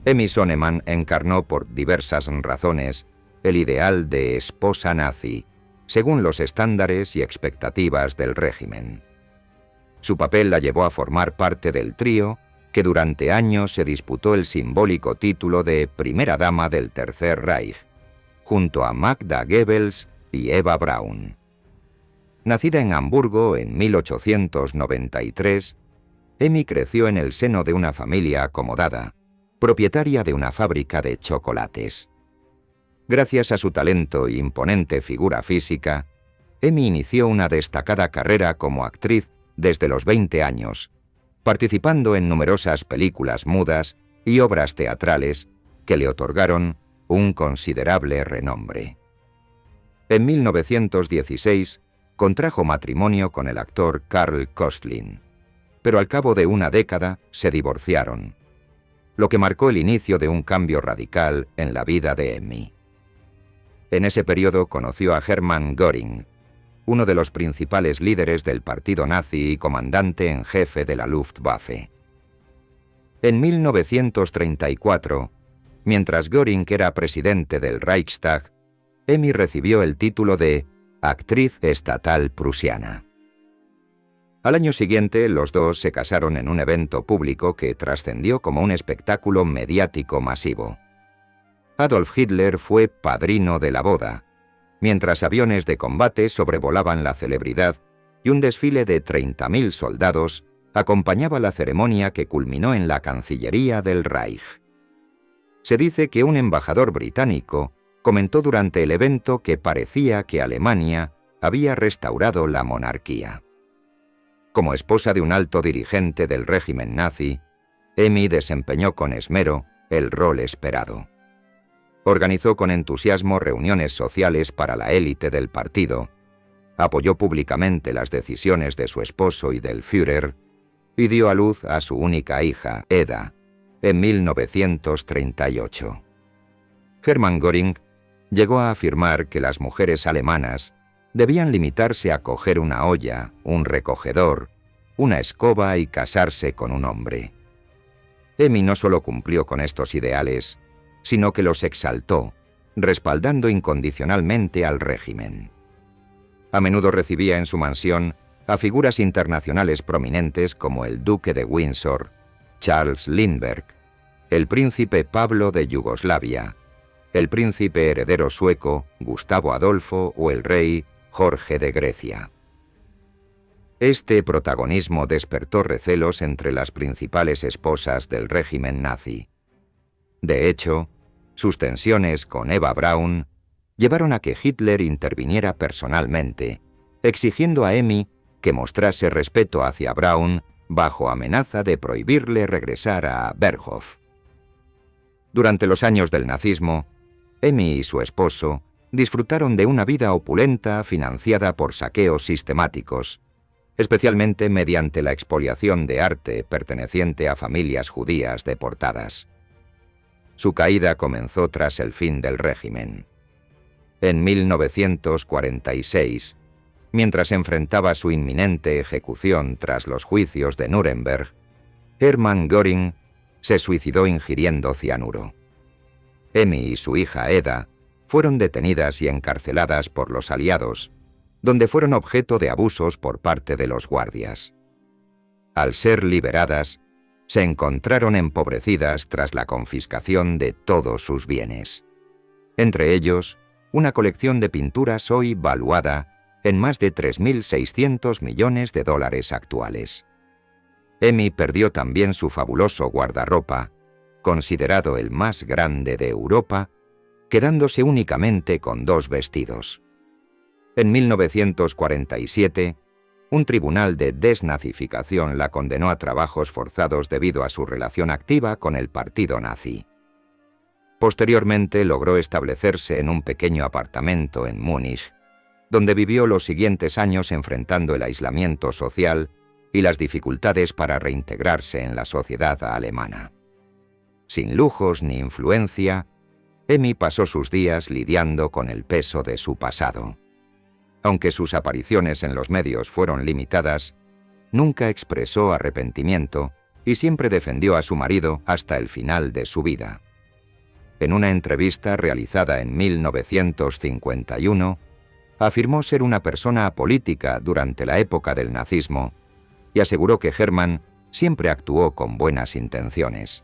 Emmy Sonnemann encarnó por diversas razones el ideal de esposa nazi, según los estándares y expectativas del régimen. Su papel la llevó a formar parte del trío que durante años se disputó el simbólico título de Primera Dama del Tercer Reich, junto a Magda Goebbels y Eva Braun. Nacida en Hamburgo en 1893, Emmy creció en el seno de una familia acomodada, propietaria de una fábrica de chocolates. Gracias a su talento e imponente figura física, Emmy inició una destacada carrera como actriz desde los 20 años, participando en numerosas películas mudas y obras teatrales que le otorgaron un considerable renombre. En 1916 contrajo matrimonio con el actor Karl Kostlin, pero al cabo de una década se divorciaron, lo que marcó el inicio de un cambio radical en la vida de Emmy. En ese periodo conoció a Hermann Göring, uno de los principales líderes del partido nazi y comandante en jefe de la Luftwaffe. En 1934, mientras Göring era presidente del Reichstag, Emmy recibió el título de actriz estatal prusiana. Al año siguiente, los dos se casaron en un evento público que trascendió como un espectáculo mediático masivo. Adolf Hitler fue padrino de la boda, mientras aviones de combate sobrevolaban la celebridad y un desfile de 30.000 soldados acompañaba la ceremonia que culminó en la Cancillería del Reich. Se dice que un embajador británico comentó durante el evento que parecía que Alemania había restaurado la monarquía. Como esposa de un alto dirigente del régimen nazi, Emmy desempeñó con esmero el rol esperado. Organizó con entusiasmo reuniones sociales para la élite del partido, apoyó públicamente las decisiones de su esposo y del Führer, y dio a luz a su única hija, Eda, en 1938. Hermann Göring llegó a afirmar que las mujeres alemanas debían limitarse a coger una olla, un recogedor, una escoba y casarse con un hombre. Emmy no solo cumplió con estos ideales, sino que los exaltó, respaldando incondicionalmente al régimen. A menudo recibía en su mansión a figuras internacionales prominentes como el duque de Windsor, Charles Lindbergh, el príncipe Pablo de Yugoslavia el príncipe heredero sueco Gustavo Adolfo o el rey Jorge de Grecia. Este protagonismo despertó recelos entre las principales esposas del régimen nazi. De hecho, sus tensiones con Eva Braun llevaron a que Hitler interviniera personalmente, exigiendo a Emmy que mostrase respeto hacia Braun bajo amenaza de prohibirle regresar a Berghof. Durante los años del nazismo, Emmy y su esposo disfrutaron de una vida opulenta financiada por saqueos sistemáticos, especialmente mediante la expoliación de arte perteneciente a familias judías deportadas. Su caída comenzó tras el fin del régimen. En 1946, mientras enfrentaba su inminente ejecución tras los juicios de Nuremberg, Hermann Göring se suicidó ingiriendo cianuro. Emmy y su hija Eda fueron detenidas y encarceladas por los aliados, donde fueron objeto de abusos por parte de los guardias. Al ser liberadas, se encontraron empobrecidas tras la confiscación de todos sus bienes. Entre ellos, una colección de pinturas hoy valuada en más de 3.600 millones de dólares actuales. Emmy perdió también su fabuloso guardarropa, considerado el más grande de Europa, quedándose únicamente con 2 vestidos. En 1947, un tribunal de desnazificación la condenó a trabajos forzados debido a su relación activa con el partido nazi. Posteriormente logró establecerse en un pequeño apartamento en Múnich, donde vivió los siguientes años enfrentando el aislamiento social y las dificultades para reintegrarse en la sociedad alemana. Sin lujos ni influencia, Emmy pasó sus días lidiando con el peso de su pasado. Aunque sus apariciones en los medios fueron limitadas, nunca expresó arrepentimiento y siempre defendió a su marido hasta el final de su vida. En una entrevista realizada en 1951, afirmó ser una persona apolítica durante la época del nazismo y aseguró que Hermann siempre actuó con buenas intenciones.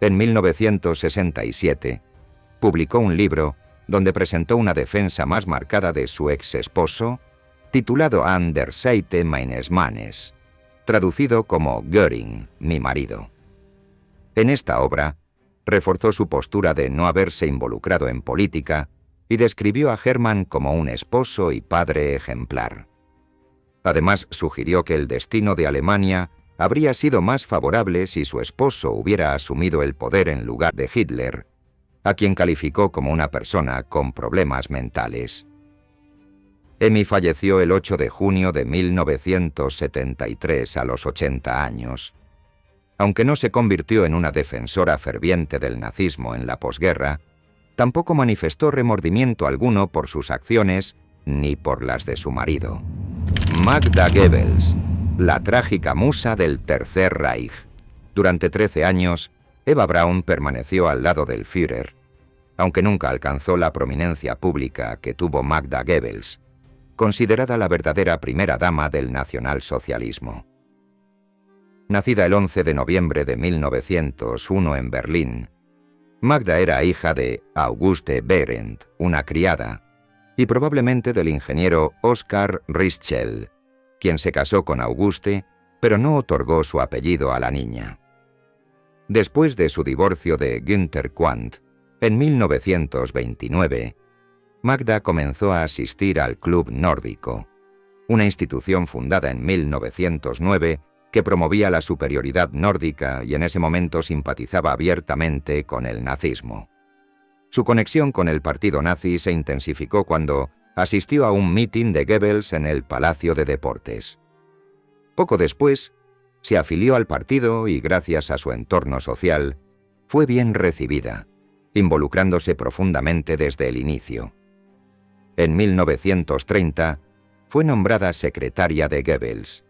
En 1967, publicó un libro donde presentó una defensa más marcada de su ex esposo, titulado An der Seite meines Mannes, traducido como Göring, mi marido. En esta obra, reforzó su postura de no haberse involucrado en política y describió a Hermann como un esposo y padre ejemplar. Además, sugirió que el destino de Alemania habría sido más favorable si su esposo hubiera asumido el poder en lugar de Hitler, a quien calificó como una persona con problemas mentales. Emmy falleció el 8 de junio de 1973 a los 80 años. Aunque no se convirtió en una defensora ferviente del nazismo en la posguerra, tampoco manifestó remordimiento alguno por sus acciones ni por las de su marido. Magda Goebbels, la trágica musa del Tercer Reich. Durante 13 años, Eva Braun permaneció al lado del Führer, aunque nunca alcanzó la prominencia pública que tuvo Magda Goebbels, considerada la verdadera primera dama del nacionalsocialismo. Nacida el 11 de noviembre de 1901 en Berlín, Magda era hija de Auguste Behrendt, una criada, y probablemente del ingeniero Oskar Richtl, quien se casó con Auguste, pero no otorgó su apellido a la niña. Después de su divorcio de Günther Quandt, en 1929, Magda comenzó a asistir al Club Nórdico, una institución fundada en 1909 que promovía la superioridad nórdica y en ese momento simpatizaba abiertamente con el nazismo. Su conexión con el partido nazi se intensificó cuando asistió a un mitin de Goebbels en el Palacio de Deportes. Poco después, se afilió al partido y gracias a su entorno social, fue bien recibida, involucrándose profundamente desde el inicio. En 1930, fue nombrada secretaria de Goebbels.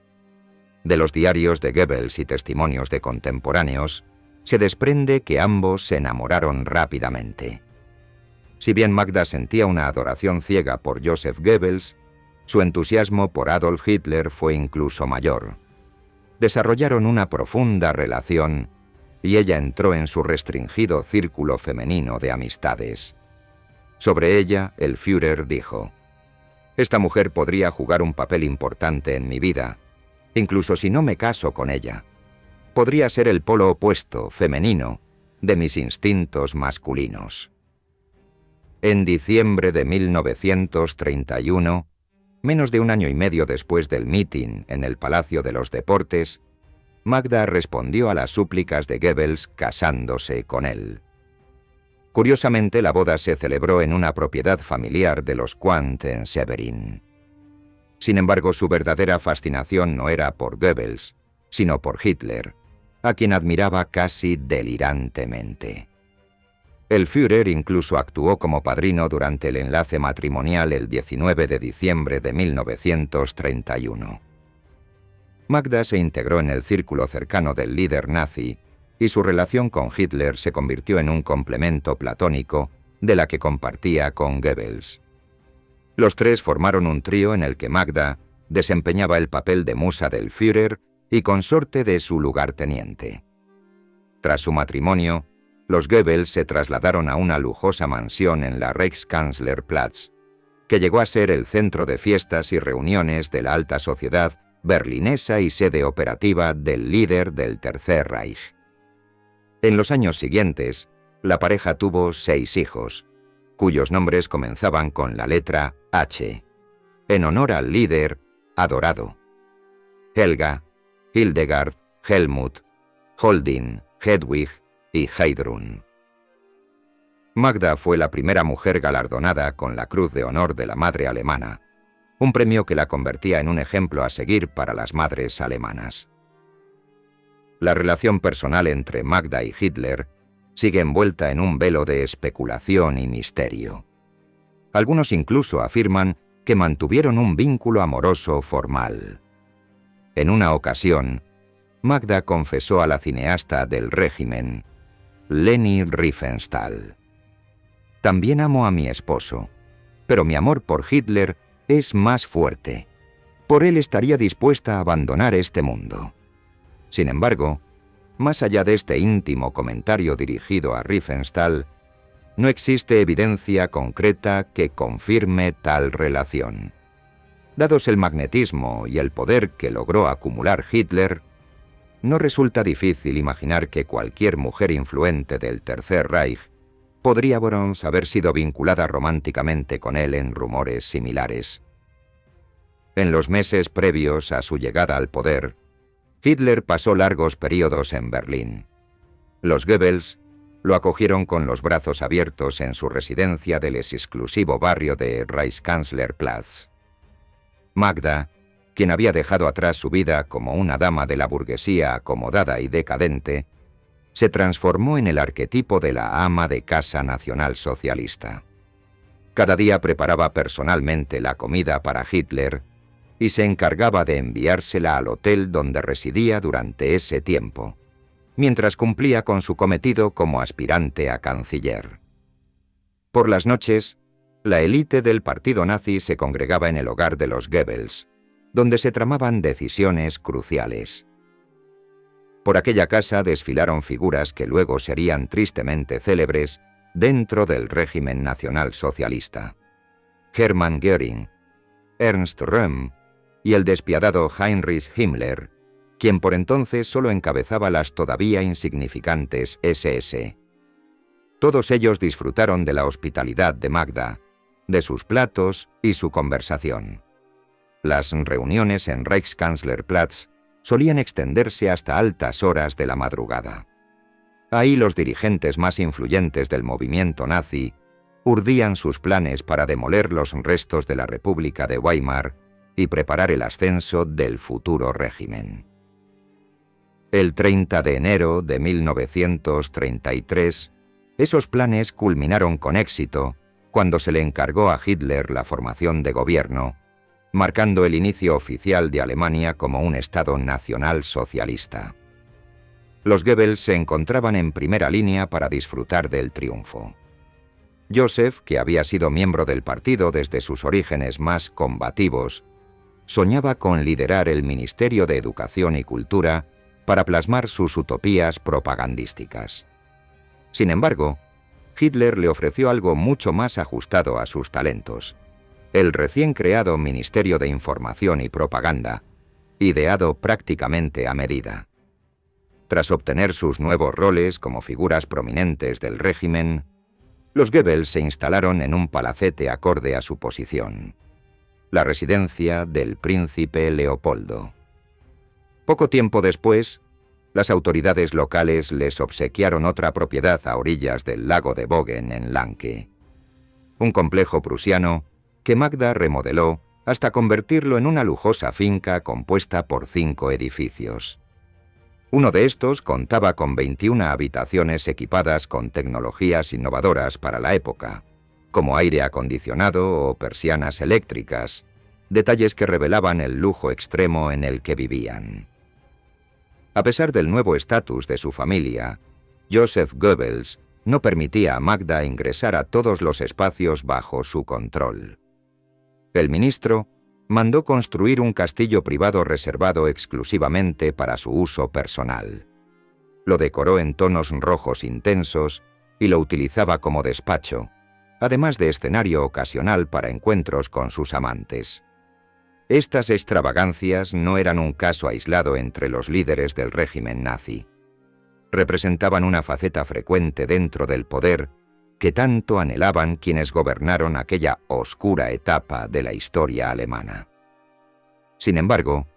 De los diarios de Goebbels y testimonios de contemporáneos, se desprende que ambos se enamoraron rápidamente. Si bien Magda sentía una adoración ciega por Joseph Goebbels, su entusiasmo por Adolf Hitler fue incluso mayor. Desarrollaron una profunda relación y ella entró en su restringido círculo femenino de amistades. Sobre ella, el Führer dijo: «Esta mujer podría jugar un papel importante en mi vida, incluso si no me caso con ella. Podría ser el polo opuesto, femenino, de mis instintos masculinos». En diciembre de 1931, menos de un año y medio después del mitin en el Palacio de los Deportes, Magda respondió a las súplicas de Goebbels casándose con él. Curiosamente, la boda se celebró en una propiedad familiar de los Quandt en Severin. Sin embargo, su verdadera fascinación no era por Goebbels, sino por Hitler, a quien admiraba casi delirantemente. El Führer incluso actuó como padrino durante el enlace matrimonial el 19 de diciembre de 1931. Magda se integró en el círculo cercano del líder nazi y su relación con Hitler se convirtió en un complemento platónico de la que compartía con Goebbels. Los tres formaron un trío en el que Magda desempeñaba el papel de musa del Führer y consorte de su lugarteniente. Tras su matrimonio, los Goebbels se trasladaron a una lujosa mansión en la Reichskanzlerplatz, que llegó a ser el centro de fiestas y reuniones de la alta sociedad berlinesa y sede operativa del líder del Tercer Reich. En los años siguientes, la pareja tuvo 6 hijos, cuyos nombres comenzaban con la letra H, en honor al líder adorado: Helga, Hildegard, Helmut, Holding, Hedwig y Heidrun. Magda fue la primera mujer galardonada con la Cruz de Honor de la Madre Alemana, un premio que la convertía en un ejemplo a seguir para las madres alemanas. La relación personal entre Magda y Hitler sigue envuelta en un velo de especulación y misterio. Algunos incluso afirman que mantuvieron un vínculo amoroso formal. En una ocasión, Magda confesó a la cineasta del régimen, Leni Riefenstahl: «También amo a mi esposo, pero mi amor por Hitler es más fuerte. Por él estaría dispuesta a abandonar este mundo». Sin embargo, más allá de este íntimo comentario dirigido a Riefenstahl, no existe evidencia concreta que confirme tal relación. Dados el magnetismo y el poder que logró acumular Hitler, no resulta difícil imaginar que cualquier mujer influente del Tercer Reich podría haber sido vinculada románticamente con él en rumores similares. En los meses previos a su llegada al poder, Hitler pasó largos periodos en Berlín. Los Goebbels lo acogieron con los brazos abiertos en su residencia del exclusivo barrio de Reichskanzlerplatz. Magda, quien había dejado atrás su vida como una dama de la burguesía acomodada y decadente, se transformó en el arquetipo de la ama de casa nacionalsocialista. Cada día preparaba personalmente la comida para Hitler y se encargaba de enviársela al hotel donde residía durante ese tiempo, mientras cumplía con su cometido como aspirante a canciller. Por las noches, la élite del partido nazi se congregaba en el hogar de los Goebbels, donde se tramaban decisiones cruciales. Por aquella casa desfilaron figuras que luego serían tristemente célebres dentro del régimen nacionalsocialista: Hermann Göring, Ernst Röhm y el despiadado Heinrich Himmler, quien por entonces solo encabezaba las todavía insignificantes SS. Todos ellos disfrutaron de la hospitalidad de Magda, de sus platos y su conversación. Las reuniones en Reichskanzlerplatz solían extenderse hasta altas horas de la madrugada. Ahí los dirigentes más influyentes del movimiento nazi urdían sus planes para demoler los restos de la República de Weimar y preparar el ascenso del futuro régimen. El 30 de enero de 1933, esos planes culminaron con éxito cuando se le encargó a Hitler la formación de gobierno, marcando el inicio oficial de Alemania como un Estado nacional socialista. Los Goebbels se encontraban en primera línea para disfrutar del triunfo. Joseph, que había sido miembro del partido desde sus orígenes más combativos, soñaba con liderar el Ministerio de Educación y Cultura para plasmar sus utopías propagandísticas. Sin embargo, Hitler le ofreció algo mucho más ajustado a sus talentos: el recién creado Ministerio de Información y Propaganda, ideado prácticamente a medida. Tras obtener sus nuevos roles como figuras prominentes del régimen, los Goebbels se instalaron en un palacete acorde a su posición, la residencia del príncipe Leopoldo. Poco tiempo después, las autoridades locales les obsequiaron otra propiedad a orillas del lago de Bogen en Lanke, un complejo prusiano que Magda remodeló hasta convertirlo en una lujosa finca compuesta por 5 edificios. Uno de estos contaba con 21 habitaciones equipadas con tecnologías innovadoras para la época, como aire acondicionado o persianas eléctricas, detalles que revelaban el lujo extremo en el que vivían. A pesar del nuevo estatus de su familia, Joseph Goebbels no permitía a Magda ingresar a todos los espacios bajo su control. El ministro mandó construir un castillo privado reservado exclusivamente para su uso personal. Lo decoró en tonos rojos intensos y lo utilizaba como despacho, además de escenario ocasional para encuentros con sus amantes. Estas extravagancias no eran un caso aislado entre los líderes del régimen nazi. Representaban una faceta frecuente dentro del poder que tanto anhelaban quienes gobernaron aquella oscura etapa de la historia alemana. Sin embargo,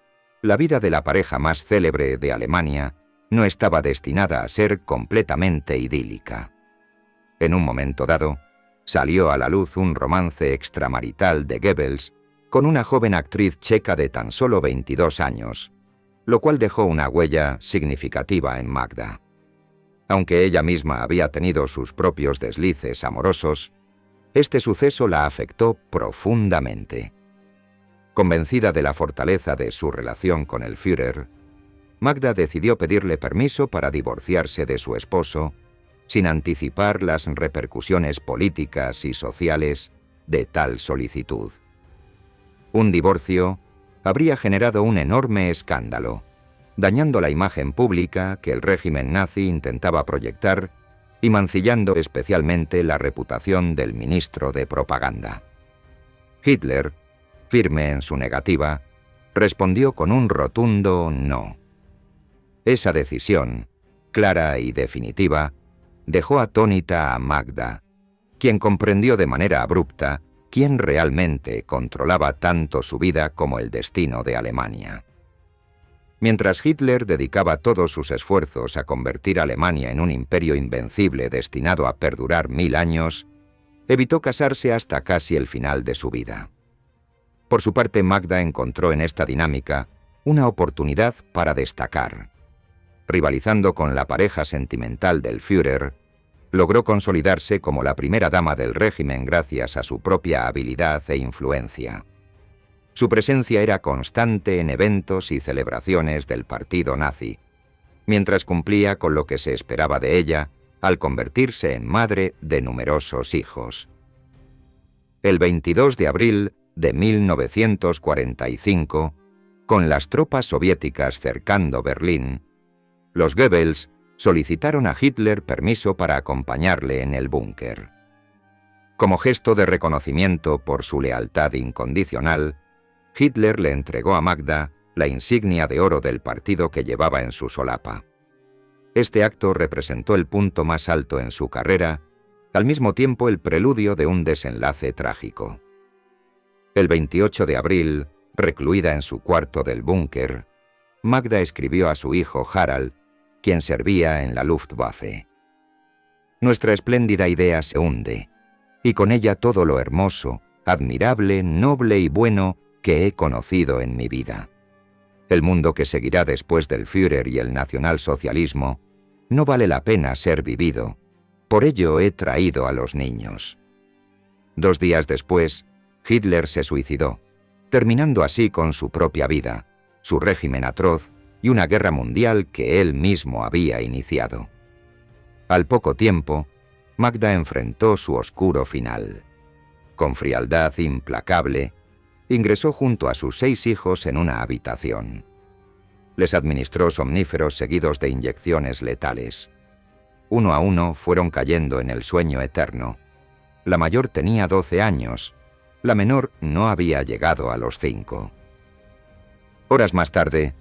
la vida de la pareja más célebre de Alemania no estaba destinada a ser completamente idílica. En un momento dado, salió a la luz un romance extramarital de Goebbels con una joven actriz checa de tan solo 22 años, lo cual dejó una huella significativa en Magda. Aunque ella misma había tenido sus propios deslices amorosos, este suceso la afectó profundamente. Convencida de la fortaleza de su relación con el Führer, Magda decidió pedirle permiso para divorciarse de su esposo, sin anticipar las repercusiones políticas y sociales de tal solicitud. Un divorcio habría generado un enorme escándalo, dañando la imagen pública que el régimen nazi intentaba proyectar y mancillando especialmente la reputación del ministro de propaganda. Hitler, firme en su negativa, respondió con un rotundo no. Esa decisión, clara y definitiva, dejó atónita a Magda, quien comprendió de manera abrupta quién realmente controlaba tanto su vida como el destino de Alemania. Mientras Hitler dedicaba todos sus esfuerzos a convertir a Alemania en un imperio invencible destinado a perdurar 1000 años, evitó casarse hasta casi el final de su vida. Por su parte, Magda encontró en esta dinámica una oportunidad para destacar. Rivalizando con la pareja sentimental del Führer, logró consolidarse como la primera dama del régimen gracias a su propia habilidad e influencia. Su presencia era constante en eventos y celebraciones del partido nazi, mientras cumplía con lo que se esperaba de ella al convertirse en madre de numerosos hijos. El 22 de abril de 1945, con las tropas soviéticas cercando Berlín, los Goebbels solicitaron a Hitler permiso para acompañarle en el búnker. Como gesto de reconocimiento por su lealtad incondicional, Hitler le entregó a Magda la insignia de oro del partido que llevaba en su solapa. Este acto representó el punto más alto en su carrera, al mismo tiempo el preludio de un desenlace trágico. El 28 de abril, recluida en su cuarto del búnker, Magda escribió a su hijo Harald, quien servía en la Luftwaffe: «Nuestra espléndida idea se hunde, y con ella todo lo hermoso, admirable, noble y bueno que he conocido en mi vida. El mundo que seguirá después del Führer y el nacionalsocialismo no vale la pena ser vivido. Por ello he traído a los niños». 2 días después, Hitler se suicidó, terminando así con su propia vida, su régimen atroz y una guerra mundial que él mismo había iniciado. Al poco tiempo, Magda enfrentó su oscuro final. Con frialdad implacable, ingresó junto a sus 6 hijos en una habitación. Les administró somníferos seguidos de inyecciones letales. Uno a uno fueron cayendo en el sueño eterno. La mayor tenía 12 años. La menor no había llegado a los 5. Horas más tarde,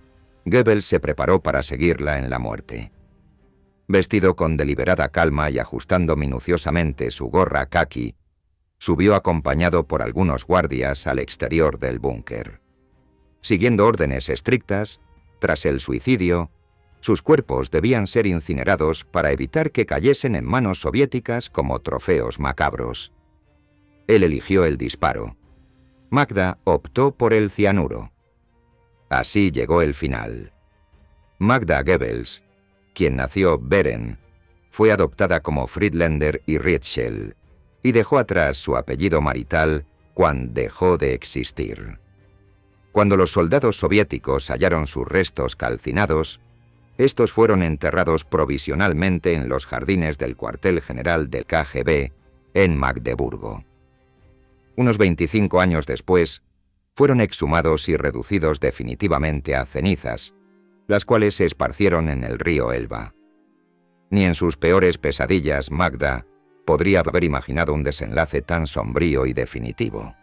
Goebbels se preparó para seguirla en la muerte. Vestido con deliberada calma y ajustando minuciosamente su gorra caqui, subió acompañado por algunos guardias al exterior del búnker. Siguiendo órdenes estrictas, tras el suicidio, sus cuerpos debían ser incinerados para evitar que cayesen en manos soviéticas como trofeos macabros. Él eligió el disparo. Magda optó por el cianuro. Así llegó el final. Magda Goebbels, quien nació Beren, fue adoptada como Friedländer y Rietschel y dejó atrás su apellido marital cuando dejó de existir. Cuando los soldados soviéticos hallaron sus restos calcinados, estos fueron enterrados provisionalmente en los jardines del cuartel general del KGB en Magdeburgo. Unos 25 años después, fueron exhumados y reducidos definitivamente a cenizas, las cuales se esparcieron en el río Elba. Ni en sus peores pesadillas Magda podría haber imaginado un desenlace tan sombrío y definitivo.